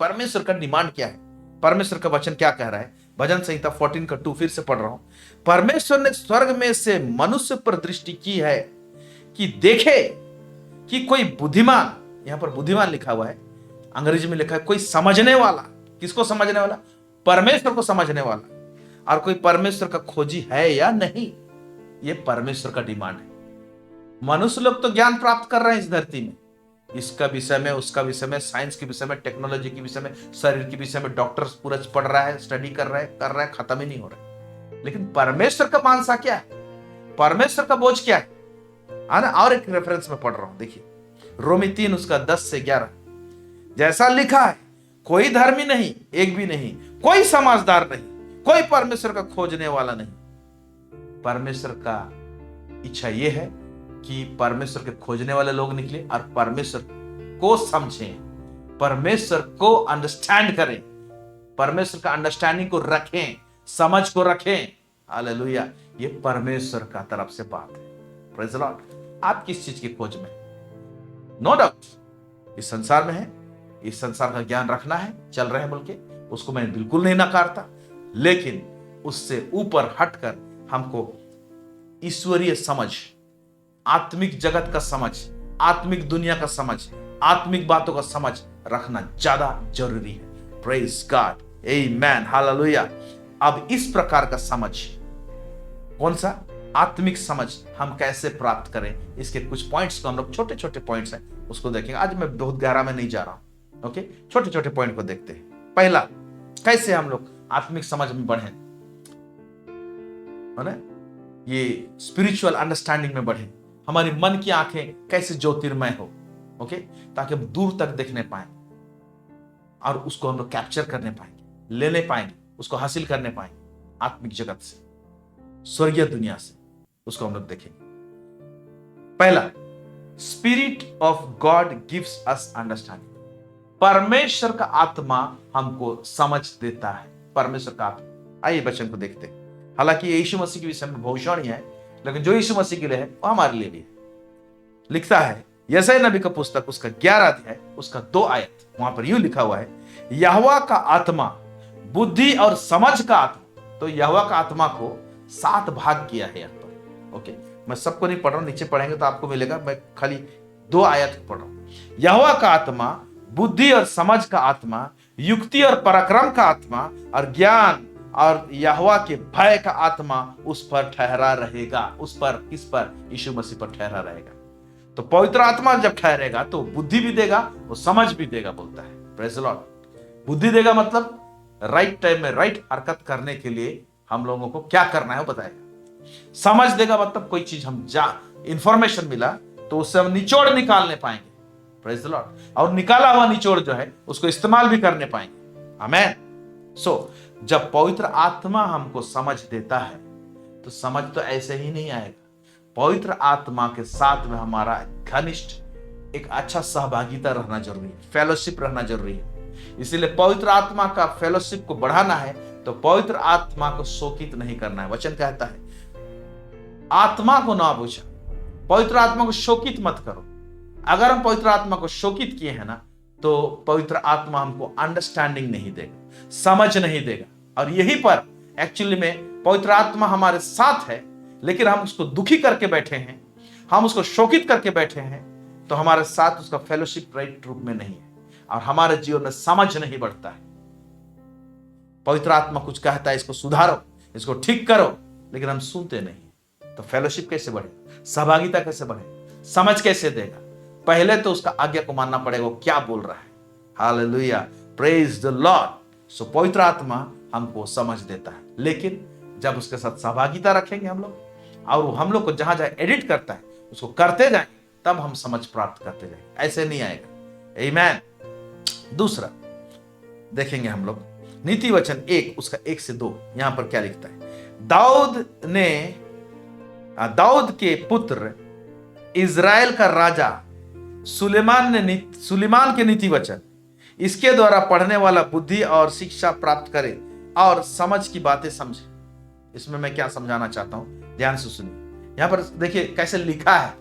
परमेश्वर का डिमांड क्या है? परमेश्वर का वचन क्या कह रहा है? भजन संहिता 14 का 2 फिर से पढ़ रहा हूं। परमेश्वर ने स्वर्ग में से मनुष्य पर दृष्टि की है कि देखे कि कोई बुद्धिमान, यहां पर बुद्धिमान लिखा हुआ है, अंग्रेजी में लिखा है कोई समझने वाला। किसको समझने वाला? परमेश्वर को समझने वाला। और कोई परमेश्वर का खोजी है या नहीं, यह परमेश्वर का डिमांड है। मनुष्य लोग तो ज्ञान प्राप्त कर रहे हैं इस धरती में, इसका विषय में, उसका विषय में, साइंस के विषय में, टेक्नोलॉजी के विषय में, शरीर के विषय में। डॉक्टर्स पूरा पढ़ रहा है, स्टडी कर रहा है, खत्म ही नहीं हो रहा है। लेकिन परमेश्वर का मानसा क्या है? परमेश्वर का बोझ क्या है? ना, और एक रेफरेंस में पढ़ रहा हूं, देखिए रोमी 3 उसका 10 से 11। जैसा लिखा है, कोई धर्मी नहीं, एक भी नहीं, कोई समझदार नहीं, कोई परमेश्वर का खोजने वाला नहीं। परमेश्वर का इच्छा यह है कि परमेश्वर के खोजने वाले लोग निकले और परमेश्वर को समझें, परमेश्वर को अंडरस्टैंड करें, परमेश्वर का अंडरस्टैंडिंग को रखें, समझ को रखें। हालेलुया, ये परमेश्वर का तरफ से बात है। Praise the Lord. आप किस चीज की खोज में? नो डाउट इस संसार में है, इस संसार का ज्ञान रखना है, चल रहे हैं बोल के, उसको मैं बिल्कुल नहीं नकारता, लेकिन उससे ऊपर हटकर हमको ईश्वरीय समझ, आत्मिक जगत का समझ, आत्मिक दुनिया का समझ, आत्मिक बातों का समझ रखना ज्यादा जरूरी है। प्रेज गॉड, आमेन, हालेलुया। अब इस प्रकार का समझ, कौन सा? आत्मिक समझ हम कैसे प्राप्त करें, इसके कुछ पॉइंट्स को हम लोग, छोटे छोटे पॉइंट्स हैं, उसको देखेंगे। आज मैं बहुत गहरा में नहीं जा रहा हूं, ओके, छोटे छोटे पॉइंट को देखते हैं। पहला, कैसे हम लोग आत्मिक समझ में बढ़े, है ना, ये स्पिरिचुअल अंडरस्टैंडिंग में बढ़े, हमारी मन की आंखें कैसे ज्योतिर्मय हो, ओके, ताकि हम दूर तक देखने पाए और उसको हम लोग कैप्चर करने पाएंगे, लेने पाएंगे, उसको हासिल करने पाएंगे। आत्मिक जगत से, स्वर्गीय दुनिया से उसको हम लोग देखेंगे। पहला, spirit of God gives us understanding. परमेश्वर का आत्मा हमको समझ देता है। परमेश्वर का आत्मा, आइए वचन को देखते हैं। हालांकि यीशु मसीह के विषय में भविष्यवाणी है, लेकिन जो यीशु मसीह के लिए है वो हमारे लिए भी है। लिखता है यशायाह नबी का पुस्तक उसका 11 अध्याय उसका 2 आयत, वहां पर यूं लिखा हुआ है, यहोवा का आत्मा बुद्धि और समझ का आत्मा। तो यहोवा का आत्मा को 7 भाग किया है यहाँ पर, ओके। मैं सबको नहीं पढ़ रहा हूं, नीचे पढ़ेंगे तो आपको मिलेगा, मैं खाली 2 आयत पढ़ रहा हूं। यहोवा का आत्मा बुद्धि और समझ का आत्मा, युक्ति और पराक्रम का आत्मा, और ज्ञान और यहोवा के भय का आत्मा उस पर ठहरा रहेगा। उस पर, किस पर? यीशु मसीह पर ठहरा रहेगा। तो पवित्र आत्मा जब ठहरेगा तो बुद्धि भी देगा, वो समझ भी देगा, बोलता है। Praise the Lord. बुद्धि देगा मतलब राइट टाइम में राइट हरकत करने के लिए हम लोगों को क्या करना है वो बताएगा। समझ देगा मतलब कोई चीज हम इंफॉर्मेशन मिला तो उससे हम निचोड़ निकालने पाएंगे। Praise the Lord. और निकाला हुआ निचोड़ जो है उसको इस्तेमाल भी करने पाएंगे। आमेन। सो जब पवित्र आत्मा हमको समझ देता है तो समझ तो ऐसे ही नहीं आएगा। पवित्र आत्मा के साथ में हमारा घनिष्ठ एक अच्छा सहभागिता रहना जरूरी है, फेलोशिप रहना जरूरी है। इसीलिए पवित्र आत्मा का फेलोशिप को बढ़ाना है तो पवित्र आत्मा को शोकित नहीं करना है। वचन कहता है आत्मा को ना बुझा, पवित्र आत्मा को शोकित मत करो। अगर हम पवित्र आत्मा को शोकित किए हैं ना तो पवित्र आत्मा हमको अंडरस्टैंडिंग नहीं देगा, समझ नहीं देगा। और यहीं पर एक्चुअली में पवित्र आत्मा हमारे साथ है, लेकिन हम उसको दुखी करके बैठे हैं, हम उसको शोकित करके बैठे हैं, तो हमारे साथ उसका फेलोशिप राइट रूप में नहीं है और हमारे जीवन में समझ नहीं बढ़ता है। पवित्र आत्मा कुछ कहता है, इसको सुधारो, इसको ठीक करो, लेकिन हम सुनते नहीं। तो फेलोशिप कैसे बढ़े, सहभागिता कैसे बढ़े, समझ कैसे देगा? पहले तो उसका आज्ञा को मानना पड़ेगा, वो क्या बोल रहा है। Hallelujah, praise the Lord. So पवित्र आत्मा हमको समझ देता है, लेकिन जब उसके साथ सहभागिता रखेंगे हम लोग और वो हम लोग को जहां जहां एडिट करता है उसको करते जाएंगे, तब हम समझ प्राप्त करते जाएंगे। ऐसे नहीं आएगा। आमीन। दूसरा देखेंगे हम लोग नीति वचन 1 उसका 1 से 2, यहां पर क्या लिखता है? दाऊद के पुत्र इज़राइल का राजा सुलेमान के नीति वचन, इसके द्वारा पढ़ने वाला बुद्धि और शिक्षा प्राप्त करे और समझ की बातें समझे। इसमें मैं क्या समझाना चाहता हूं, ध्यान से सुनिए। यहां पर देखिए कैसे लिखा है,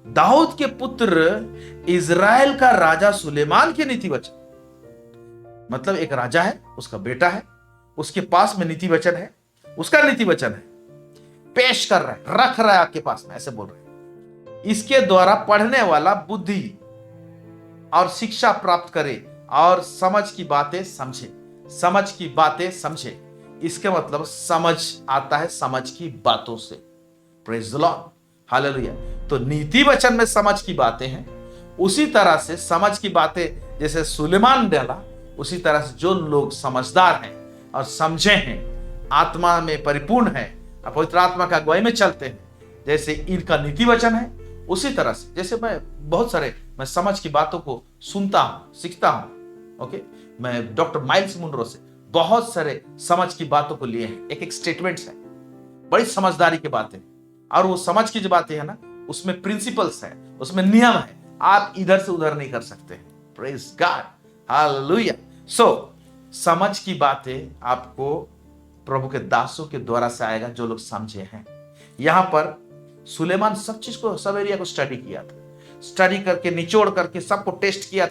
दाऊद के पुत्र इज़राइल का राजा सुलेमान के नीति वचन। मतलब एक राजा है, उसका बेटा है, उसके पास में नीति वचन है, उसका नीति वचन है, पेश कर रहा है, रख रहा है आपके पास में, ऐसे बोल रहे हैं। इसके द्वारा पढ़ने वाला बुद्धि और शिक्षा प्राप्त करे और समझ की बातें समझे। समझ की बातें समझे, इसके मतलब समझ आता है समझ की बातों से। Praise the Lord, hallelujah. तो नीति वचन में समझ की बातें हैं, उसी तरह से समझ की बातें जैसे सुलेमान डाला, उसी तरह से जो लोग समझदार हैं और समझे हैं, आत्मा में परिपूर्ण है, पवित्र आत्मा का अगुवाई में चलते हैं, जैसे इनका नीति वचन है, उसी तरह से जैसे मैं समझ की बातों को सुनता हूं, सीखता हूं। ओके, मैं डॉक्टर माइल्स मुनरो से बहुत सारे समझ की बातों को लिए हैं। एक एक स्टेटमेंट्स है, बड़ी समझदारी की बातें, और वो समझ की जो बातें है ना, उसमें प्रिंसिपल्स है, उसमें नियम है, आप इधर से उधर नहीं कर सकते। Praise God, hallelujah. सो समझ की बातें आपको प्रभु के दासों के द्वारा से आएगा, जो लोग समझे हैं। यहां पर सुलेमान सब चीज को, सब एरिया को स्टडी किया था, स्टडी करके निचोड़ करके सबको टेस्ट किया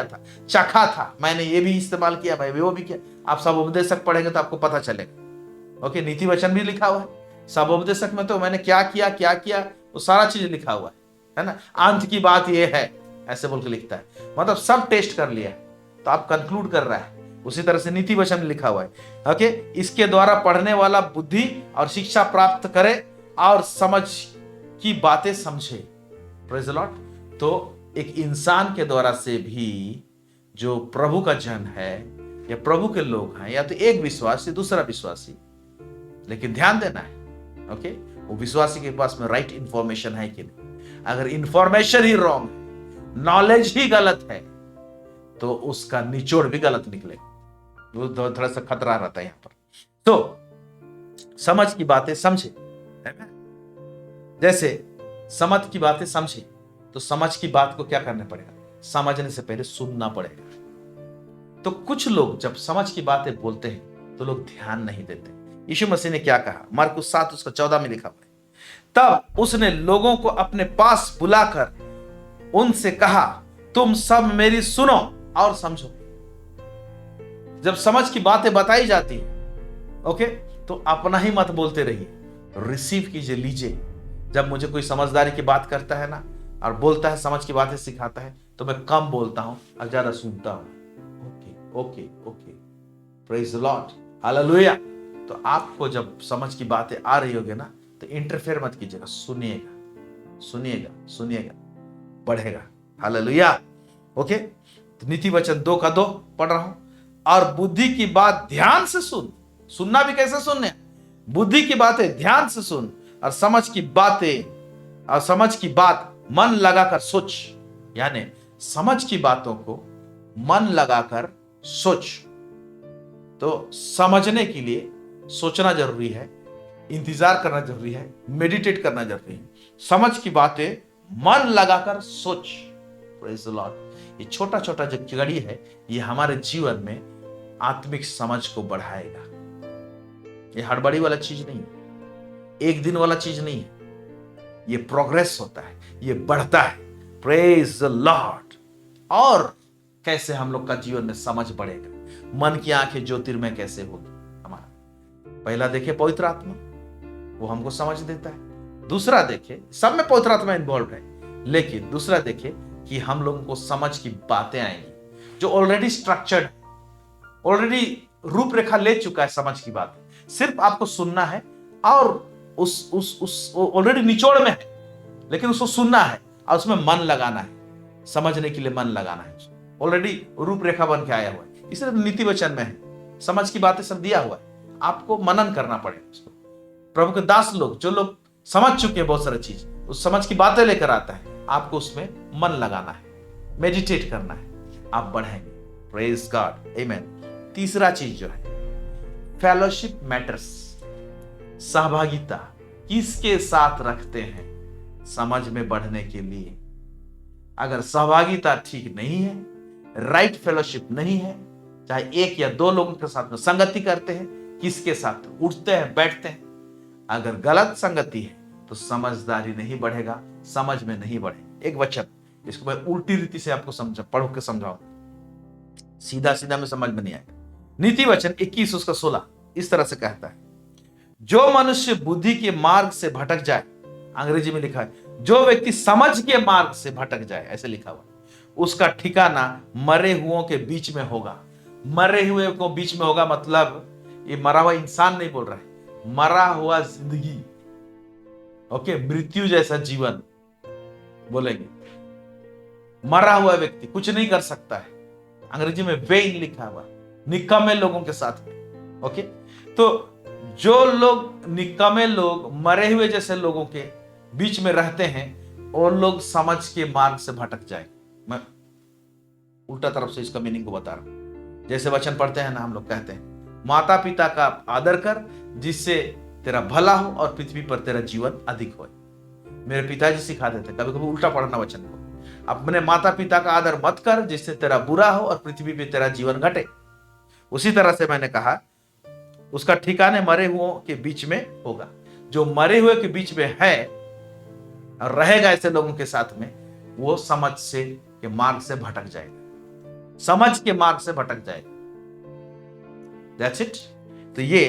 था, चखा था। मैंने ये भी इस्तेमाल किया भाई, वो भी किया। आप सब उपदेशक पढ़ेंगे तो आपको पता चलेगा। ओके, नीति वचन भी लिखा हुआ है, सब उपदेशक में तो मैंने क्या किया वो सारा चीज लिखा हुआ है ना। अंत की बात ये है, ऐसे बोल के लिखता है, मतलब सब टेस्ट कर लिया तो आप कंक्लूड कर रहा है। उसी तरह से नीति वचन में लिखा हुआ है, ओके, इसके द्वारा पढ़ने वाला बुद्धि और शिक्षा प्राप्त करे और समझ की बातें समझे। Praise the Lord. तो एक इंसान के द्वारा से भी जो प्रभु का जन है या प्रभु के लोग हैं, या तो एक विश्वासी दूसरा विश्वासी, लेकिन ध्यान देना है, ओके, वो विश्वासी के पास में राइट इंफॉर्मेशन है कि नहीं। अगर इंफॉर्मेशन ही रॉन्ग है, नॉलेज ही गलत है, तो उसका निचोड़ भी गलत निकलेगा। वो थोड़ा सा खतरा रहता है यहां पर। तो समझ की बातें समझे, जैसे समझ की बातें समझे, तो समझ की बात को क्या करना पड़ेगा, समझने से पहले सुनना पड़ेगा। तो कुछ लोग जब समझ की बातें बोलते हैं तो लोग ध्यान नहीं देते। यीशु मसीह ने क्या कहा, मार्कुस 7 उसका 14 में लिखा हुआ है, तब उसने लोगों को अपने पास बुलाकर उनसे कहा, तुम सब मेरी सुनो और समझो। जब समझ की बातें बताई जाती है, ओके, तो अपना ही मत बोलते रहिए, रिसीव कीजिए, लीजिए। जब मुझे कोई समझदारी की बात करता है ना और बोलता है, समझ की बातें सिखाता है, तो मैं कम बोलता हूं और ज्यादा सुनता हूं। Okay okay okay, praise the Lord, hallelujah. तो आपको जब समझ की बातें आ रही होगी ना, तो इंटरफेयर मत कीजिएगा, सुनिएगा, बढ़ेगा। हालेलुया। ओके, तो नीति वचन 2 का 2 पढ़ रहा हूं। और बुद्धि की बात ध्यान से सुनना भी कैसे सुनने, बुद्धि की बातें ध्यान से सुन, और समझ की बात मन लगाकर सोच। यानी समझ की बातों को मन लगाकर सोच। तो समझने के लिए सोचना जरूरी है, इंतजार करना जरूरी है, मेडिटेट करना जरूरी है। समझ की बातें मन लगाकर सोच। Praise the Lord. ये छोटा छोटा जो कड़ी है, ये हमारे जीवन में आत्मिक समझ को बढ़ाएगा। ये हड़बड़ी वाला चीज नहीं है, एक दिन वाला चीज नहीं है। ये प्रोग्रेस होता है, ये बढ़ता है। Praise the Lord. और कैसे हम लोग का जीवन में समझ बढ़ेगा, मन की आंखें ज्योतिर्मय कैसे होगी हमारा। पहला देखे पवित्र आत्मा, वो हमको समझ देता है। दूसरा देखे, सब में पवित्र आत्मा इन्वॉल्व है, लेकिन दूसरा देखे कि हम लोगों को समझ की बातें आएंगी जो ऑलरेडी स्ट्रक्चर्ड, ऑलरेडी रूपरेखा ले चुका है। समझ की बात सिर्फ आपको सुनना है और उस ऑलरेडी निचोड़ में है, लेकिन उसको सुनना है और उसमें मन लगाना है, समझने के लिए मन लगाना है। ऑलरेडी रूपरेखा बन के आया हुआ है, इसलिए नीति वचन में है, समझ की बातें सब दिया हुआ है। आपको मनन करना पड़ेगा उसको। प्रभु के दास लोग, जो लोग समझ चुके हैं बहुत सारी चीज, उस समझ की बातें लेकर आता है, आपको उसमें मन लगाना है, मेडिटेट करना है, आप बढ़ेंगे। प्रेज गॉड, आमेन। तीसरा चीज जो है, फेलोशिप मैटर्स। सहभागिता किसके साथ रखते हैं समझ में बढ़ने के लिए। अगर सहभागिता ठीक नहीं है, राइट फेलोशिप नहीं है, चाहे एक या दो लोगों के साथ में संगति करते हैं, किसके साथ उठते हैं बैठते हैं, अगर गलत संगति है तो समझदारी नहीं बढ़ेगा, समझ में नहीं बढ़ेगा। एक वचन, इसको मैं उल्टी रीति से आपको पढ़ के समझाऊं, सीधा सीधा में समझ में नहीं आएगा। नीति वचन 21 उसका 16 इस तरह से कहता है, जो मनुष्य बुद्धि के मार्ग से भटक जाए, अंग्रेजी में लिखा है, जो व्यक्ति समझ के मार्ग से भटक जाए, ऐसे लिखा हुआ, उसका ठिकाना मरे हुओं के बीच में होगा। मरे हुए को बीच में होगा मतलब ये मरा हुआ इंसान नहीं बोल रहा है, मरा हुआ जिंदगी, ओके, मृत्यु जैसा जीवन बोलेंगे। मरा हुआ व्यक्ति कुछ नहीं कर सकता है, अंग्रेजी में वेन लिखा हुआ, निकम्मे लोगों के साथ में, ओके। तो जो लोग निकम्मे लोग, मरे हुए जैसे लोगों के बीच में रहते हैं, और लोग समझ के मार्ग से भटक जाए। मैं उल्टा तरफ से इसका मीनिंग को बता रहा हूं। जैसे वचन पढ़ते हैं ना, हम लोग कहते हैं, माता पिता का आदर कर जिससे तेरा भला हो और पृथ्वी पर तेरा जीवन अधिक हो। मेरे पिताजी सिखा देते, कभी कभी उल्टा पढ़ना वचन को, अपने माता पिता का आदर मत कर जिससे तेरा बुरा हो और पृथ्वी पर तेरा जीवन घटे। उसी तरह से मैंने कहा, उसका ठिकाने मरे हुओं के बीच में होगा। जो मरे हुए के बीच में है और रहेगा ऐसे लोगों के साथ में, वो समझ से के मार्ग से भटक जाएगा, समझ के मार्ग से भटक जाएगा। That's it. तो ये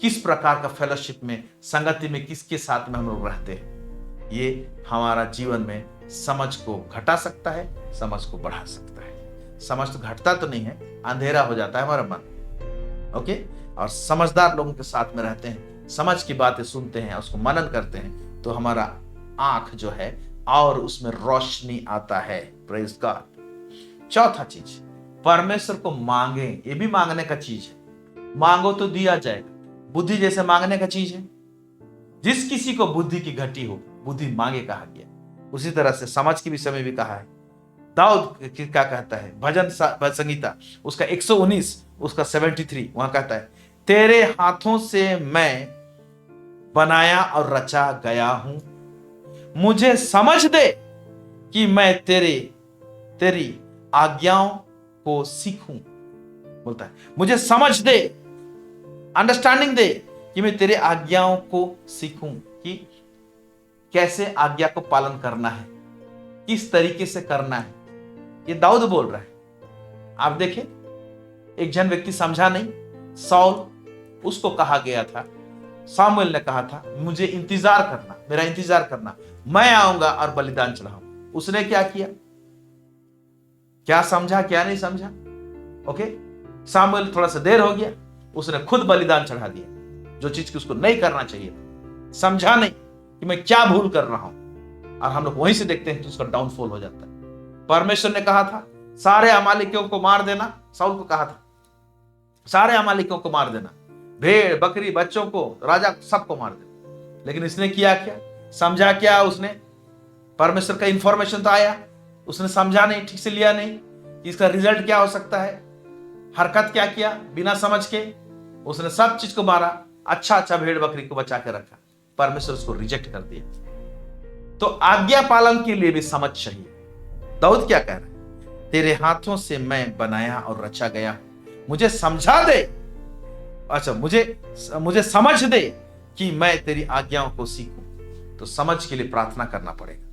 किस प्रकार का फेलोशिप में, संगति में, किसके साथ में हम लोग रहते हैं, ये हमारा जीवन में समझ को घटा सकता है, समझ को बढ़ा सकता है। समझ तो घटता तो नहीं है, अंधेरा हो जाता है हमारा मन, ओके। और समझदार लोगों के साथ में रहते हैं, समझ की बातें सुनते हैं, उसको मनन करते हैं, तो हमारा आंख जो है और उसमें रोशनी आता है। Praise God. चौथा चीज, परमेश्वर को मांगे। ये भी मांगने का चीज है, मांगो तो दिया जाएगा। बुद्धि जैसे मांगने का चीज है, जिस किसी को बुद्धि की घटी हो, बुद्धि मांगे कहा गया। उसी तरह से समझ के विषय में भी कहा है। दाऊद क्या कहता है, भजन संगीता उसका 119 उसका 73 वहां कहता है, तेरे हाथों से मैं बनाया और रचा गया हूं, मुझे समझ दे कि मैं तेरी आज्ञाओं को सीखूं। बोलता है, मुझे समझ दे, अंडरस्टैंडिंग दे कि मैं तेरे आज्ञाओं को सीखूं, कि कैसे आज्ञा को पालन करना है, किस तरीके से करना है। ये दाऊद बोल रहा है। आप देखें, एक जन व्यक्ति समझा नहीं, सौल, उसको कहा गया था, सामुएल ने कहा था, मुझे इंतजार करना, मेरा इंतजार करना, मैं आऊंगा और बलिदान चढ़ाऊं। उसने क्या किया, क्या समझा क्या नहीं समझा, ओके। सामुएल थोड़ा सा देर हो गया, उसने खुद बलिदान चढ़ा दिया, जो चीज की उसको नहीं करना चाहिए था। समझा नहीं कि मैं क्या भूल कर रहा हूं, और हम लोग वहीं से देखते हैं कि उसका डाउनफॉल हो जाता है। परमेश्वर ने कहा था सारे अमालिकियों को मार देना, साउल को कहा था सारे अमालिकियों को मार देना, भेड़ बकरी बच्चों को, राजा सबको मार देना। लेकिन इसने किया क्या, समझा क्या उसने? परमेश्वर का इंफॉर्मेशन तो आया, उसने समझा नहीं, ठीक से लिया नहीं कि इसका रिजल्ट क्या हो सकता है। हरकत क्या किया? बिना समझ के उसने सब चीज को मारा, अच्छा अच्छा भेड़ बकरी को बचा के रखा, परमेश्वर उसको रिजेक्ट कर दिया। तो आज्ञा पालन के लिए भी समझ चाहिए। दाऊद क्या कह रहा है? तेरे हाथों से मैं बनाया और रचा गया, मुझे समझा दे, अच्छा मुझे समझ दे कि मैं तेरी आज्ञाओं को सीखूं। तो समझ के लिए प्रार्थना करना पड़ेगा।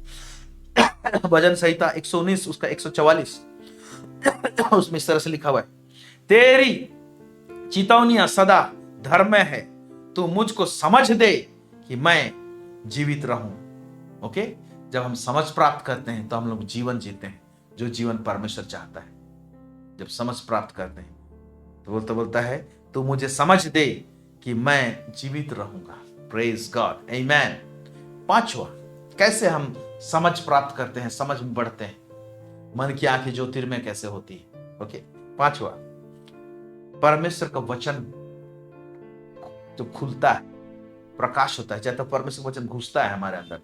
भजन संहिता 119 उसका 144 उसमें इस तरह से लिखा हुआ है, तेरी चितौनियां सदा धर्म में है, तू मुझको समझ दे कि मैं जीवित रहूं। ओके, जब हम समझ प्राप्त करते हैं तो हम लोग जीवन जीते हैं जो जीवन परमेश्वर चाहता है। जब समझ प्राप्त करते हैं तो बोलता है तू मुझे समझ दे कि मैं जीवित रहूंगा। प्रेज गॉड, आमेन। पांचवा, कैसे हम समझ प्राप्त करते हैं, समझ में बढ़ते हैं? मन की आंखें ज्योतिर्मय कैसे होती है? ओके, पांचवा, परमेश्वर का वचन जब खुलता है, प्रकाश होता है, जब तक परमेश्वर का वचन घुसता है हमारे अंदर,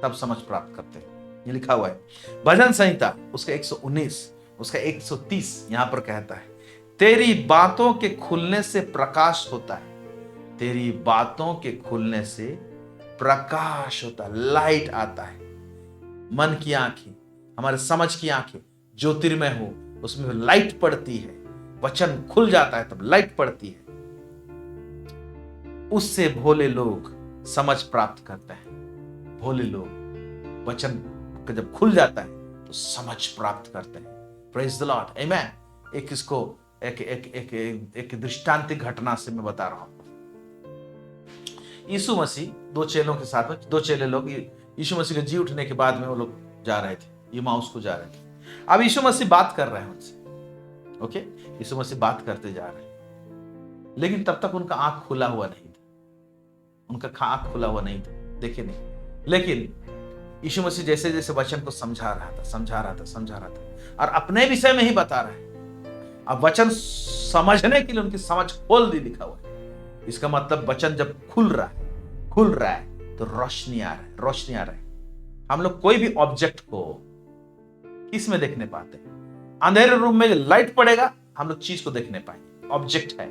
तब समझ प्राप्त करते हैं। ये लिखा हुआ है भजन संहिता उसका 119 उसका 130 यहां पर कहता है, तेरी बातों के खुलने से प्रकाश होता है, तेरी बातों के खुलने से प्रकाश होता है, लाइट आता है। मन की आंखें, हमारे समझ की आंखें ज्योतिर्मय हो, उसमें लाइट पड़ती है, वचन खुल जाता है तब लाइट पड़ती है। उससे भोले लोग समझ प्राप्त करते हैं। भोले लोग वचन का जब खुल जाता है तो समझ प्राप्त करते हैं। प्रेज द लॉर्ड, आमेन। एक इसको एक एक एक एक दृष्टांतिक घटना से मैं बता रहा हूं। यीशु मसीह दो चेलों के साथ में, दो चेले लोग यीशु मसीह के जी उठने के बाद में वो लोग जा रहे थे, इमाउस को जा रहे थे। अब यीशु मसीह बात कर रहे हैं उनसे। ओके, यीशु मसीह बात करते जा रहे हैं, लेकिन तब तक उनका आंख खुला हुआ नहीं था, उनका आंख खुला हुआ नहीं था, देखे नहीं। लेकिन यीशु मसीह जैसे जैसे वचन को समझा रहा था और अपने विषय में ही बता रहा है। अब वचन समझने के लिए उनकी समझ खोल दी, लिखा हुआ है। इसका मतलब वचन जब खुल रहा है तो रोशनी आ रहा है। हम लोग कोई भी ऑब्जेक्ट को किस में देखने पाते हैं? अंधेरे रूम में लाइट पड़ेगा, हम लोग चीज को देखने पाएंगे, ऑब्जेक्ट है।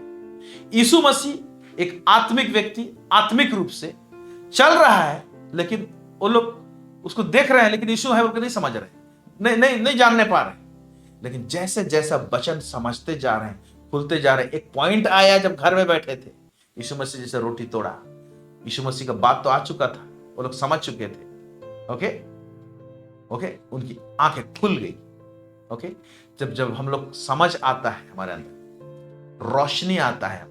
यीशु मसीह एक आत्मिक व्यक्ति, आत्मिक रूप से चल रहा है, लेकिन वो लोग उसको देख रहे हैं, लेकिन यीशु है वो नहीं समझ रहे, नहीं जानने पा रहे। लेकिन जैसे जैसा वचन समझते जा रहे हैं, खुलते जा रहे हैं, एक पॉइंट आया जब घर में बैठे थे, यीशु मसीह जैसे रोटी तोड़ा, यीशु मसीह का बात तो आ चुका था, वो लोग समझ चुके थे। ओके, उनकी आंखें खुल गई। ओके, जब हम लोग समझ आता है, हमारे अंदर रोशनी आता है,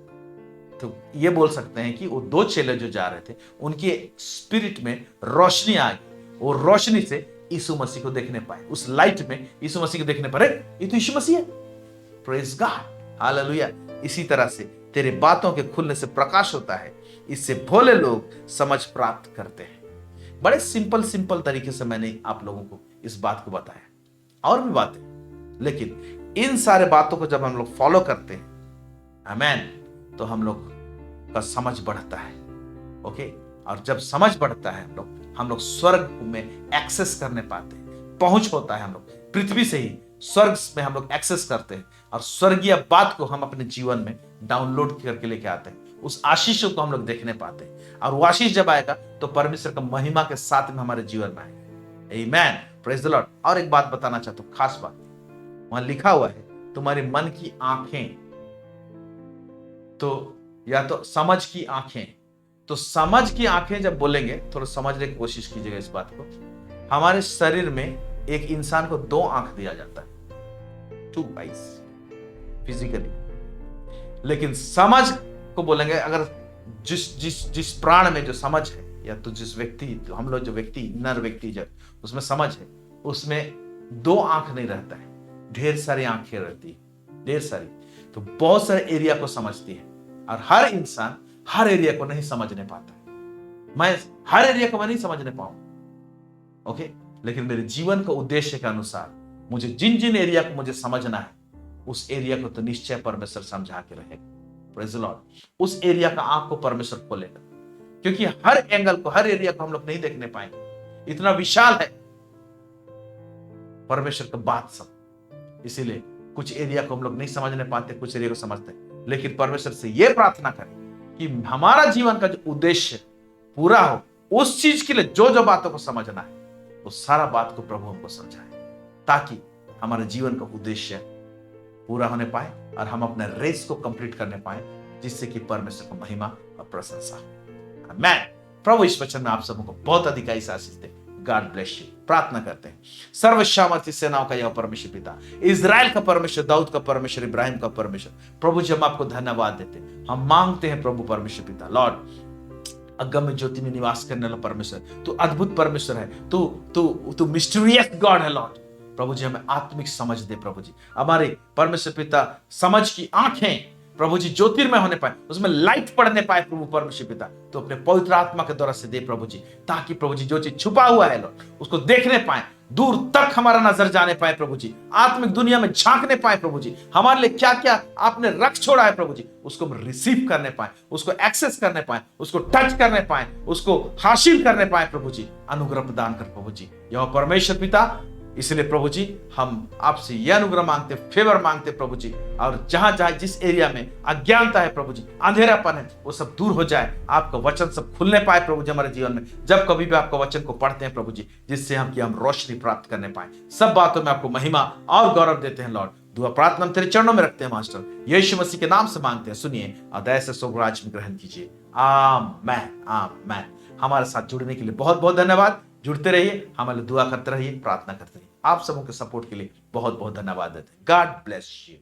तो ये बोल सकते हैं कि वो दो चेले जो जा रहे थे, उनके स्पिरिट में रोशनी आ गई। वो रोशनी से यीशु मसीह को देखने पाए, उस लाइट में यीशु मसीह को देखने पाए, ये तो यीशु मसीह है। Praise God, hallelujah. इसी तरह से तेरे बातों के खुलने से प्रकाश होता है, इससे भोले लोग समझ प्राप्त करते हैं। बड़े सिंपल तरीके से मैंने आप लोगों को इस बात को बताया, और भी बातें, लेकिन इन सारे बातों को जब हम लोग फॉलो करते हैं, आमेन, तो हम लोग का समझ बढ़ता है। ओके, और जब समझ बढ़ता है हम लोग स्वर्ग में एक्सेस करने पाते हैं, पहुंच होता है। हम लोग पृथ्वी से ही स्वर्ग में हम लोग एक्सेस करते हैं, और स्वर्गीय बात को हम अपने जीवन में डाउनलोड करके लेके आते हैं। उस आशीष को हम लोग देखने पाते हैं, और वो आशीष जब आएगा तो परमेश्वर का महिमा के साथ में हमारे जीवन में आएगा। आमेन, प्रेज द लॉर्ड। और एक बात बताना चाहता हूं, खास बात, वहां लिखा हुआ है तुम्हारे मन की आंखें, तो या तो समझ की आंखें। तो समझ की आंखें जब बोलेंगे, थोड़ा समझने की कोशिश कीजिएगा इस बात को। हमारे शरीर में एक इंसान को दो आंख दिया जाता है, 2 आईज फिजिकली, लेकिन समझ को बोलेंगे अगर जिस प्राण में जो समझ है, या तो जिस व्यक्ति, हम लोग जो व्यक्ति, नर व्यक्ति जो उसमें समझ है, उसमें दो आंख नहीं रहता है, ढेर सारी आंखें रहती है, ढेर सारी। तो बहुत सारे एरिया को समझती है, और हर इंसान हर एरिया को नहीं समझने पाता है। मैं हर एरिया को मैं नहीं समझने पाऊं। ओके, लेकिन मेरे जीवन का उद्देश्य के अनुसार मुझे जिन जिन एरिया को मुझे समझना है, उस एरिया को तो निश्चय परमेश्वर समझा के रहेगा। Praise the Lord. उस एरिया का आंख को परमेश्वर खोलेगा, क्योंकि हर एंगल को, हर एरिया को हम लोग नहीं देखने पाएंगे, इतना विशाल है परमेश्वर का बात सब। इसीलिए कुछ एरिया को हम लोग नहीं समझने पाते, कुछ एरिया को समझते हैं, लेकिन परमेश्वर से यह प्रार्थना करें कि हमारा जीवन का जो उद्देश्य पूरा हो, उस चीज के लिए जो जो बातों को समझना है, उस सारा बात को प्रभु हमको समझाए, ताकि हमारे जीवन का उद्देश्य पूरा होने पाए और हम अपने रेस को कंप्लीट करने पाए, जिससे कि परमेश्वर को महिमा और प्रशंसा हो। मैं प्रभु इस वचन में आप सबको बहुत अधिकाई से आशीष दे। God bless you. प्रार्थना करते हैं। सर्वसामर्थी सेनाओं का यह परमेश्वर पिता, इजराइल का परमेश्वर, दाऊद का परमेश्वर, इब्राहिम का परमेश्वर, प्रभु जी हम आपको धन्यवाद देते हैं। हम मांगते हैं प्रभु परमेश्वर पिता, लॉर्ड अगम्य ज्योति में निवास करने वाला परमेश्वर, तू अद्भुत परमेश्वर है, तू मिस्टीरियस गॉड है लॉर्ड। प्रभु जी हमें आत्मिक समझ दे प्रभु जी, हमारे परमेश्वर पिता समझ की आंखें प्रभु जी ज्योतिर्मय होने पाए, उसमें लाइट पड़ने पाए प्रभु परमेश्वर पिता, तो अपने पवित्र आत्मा के द्वारा से दे प्रभु जी, ताकि प्रभु जी जो चीज छुपा हुआ है लॉर्ड उसको देखने पाए, दूर तक हमारा नजर जाने पाए प्रभु जी, आत्मिक दुनिया में झांकने पाए प्रभु जी, हमारे लिए क्या क्या आपने रख छोड़ा है प्रभु जी, उसको हम रिसीव करने पाए, उसको एक्सेस करने पाए, उसको टच करने पाए, उसको हासिल करने पाए प्रभु जी। अनुग्रह प्रदान कर प्रभु जी, यह परमेश्वर पिता। इसलिए प्रभु जी हम आपसे यह अनुग्रह मांगते, फेवर मांगते प्रभु जी, और जहां जहां जिस एरिया में अज्ञानता है प्रभु जी, अंधेरापन है, वो सब दूर हो जाए, आपका वचन सब खुलने पाए प्रभु जी हमारे जीवन में, जब कभी भी आपका वचन को पढ़ते हैं प्रभु जी, जिससे हम रोशनी प्राप्त करने पाए। सब बातों में आपको महिमा और गौरव देते हैं लॉर्ड। दुआ प्रार्थना हम तेरे चरणों में रखते हैं मास्टर, यीशु मसीह के नाम से मांगते हैं, सुनिए और दया से स्वराज में ग्रहण कीजिए। आमीन आमीन। हमारे साथ जुड़ने के लिए बहुत बहुत धन्यवाद। जुड़ते रहिए, हमारे लिए दुआ करते रहिए, प्रार्थना करते रहिए। आप सबों के सपोर्ट के लिए बहुत बहुत धन्यवाद देते हैं। God bless you.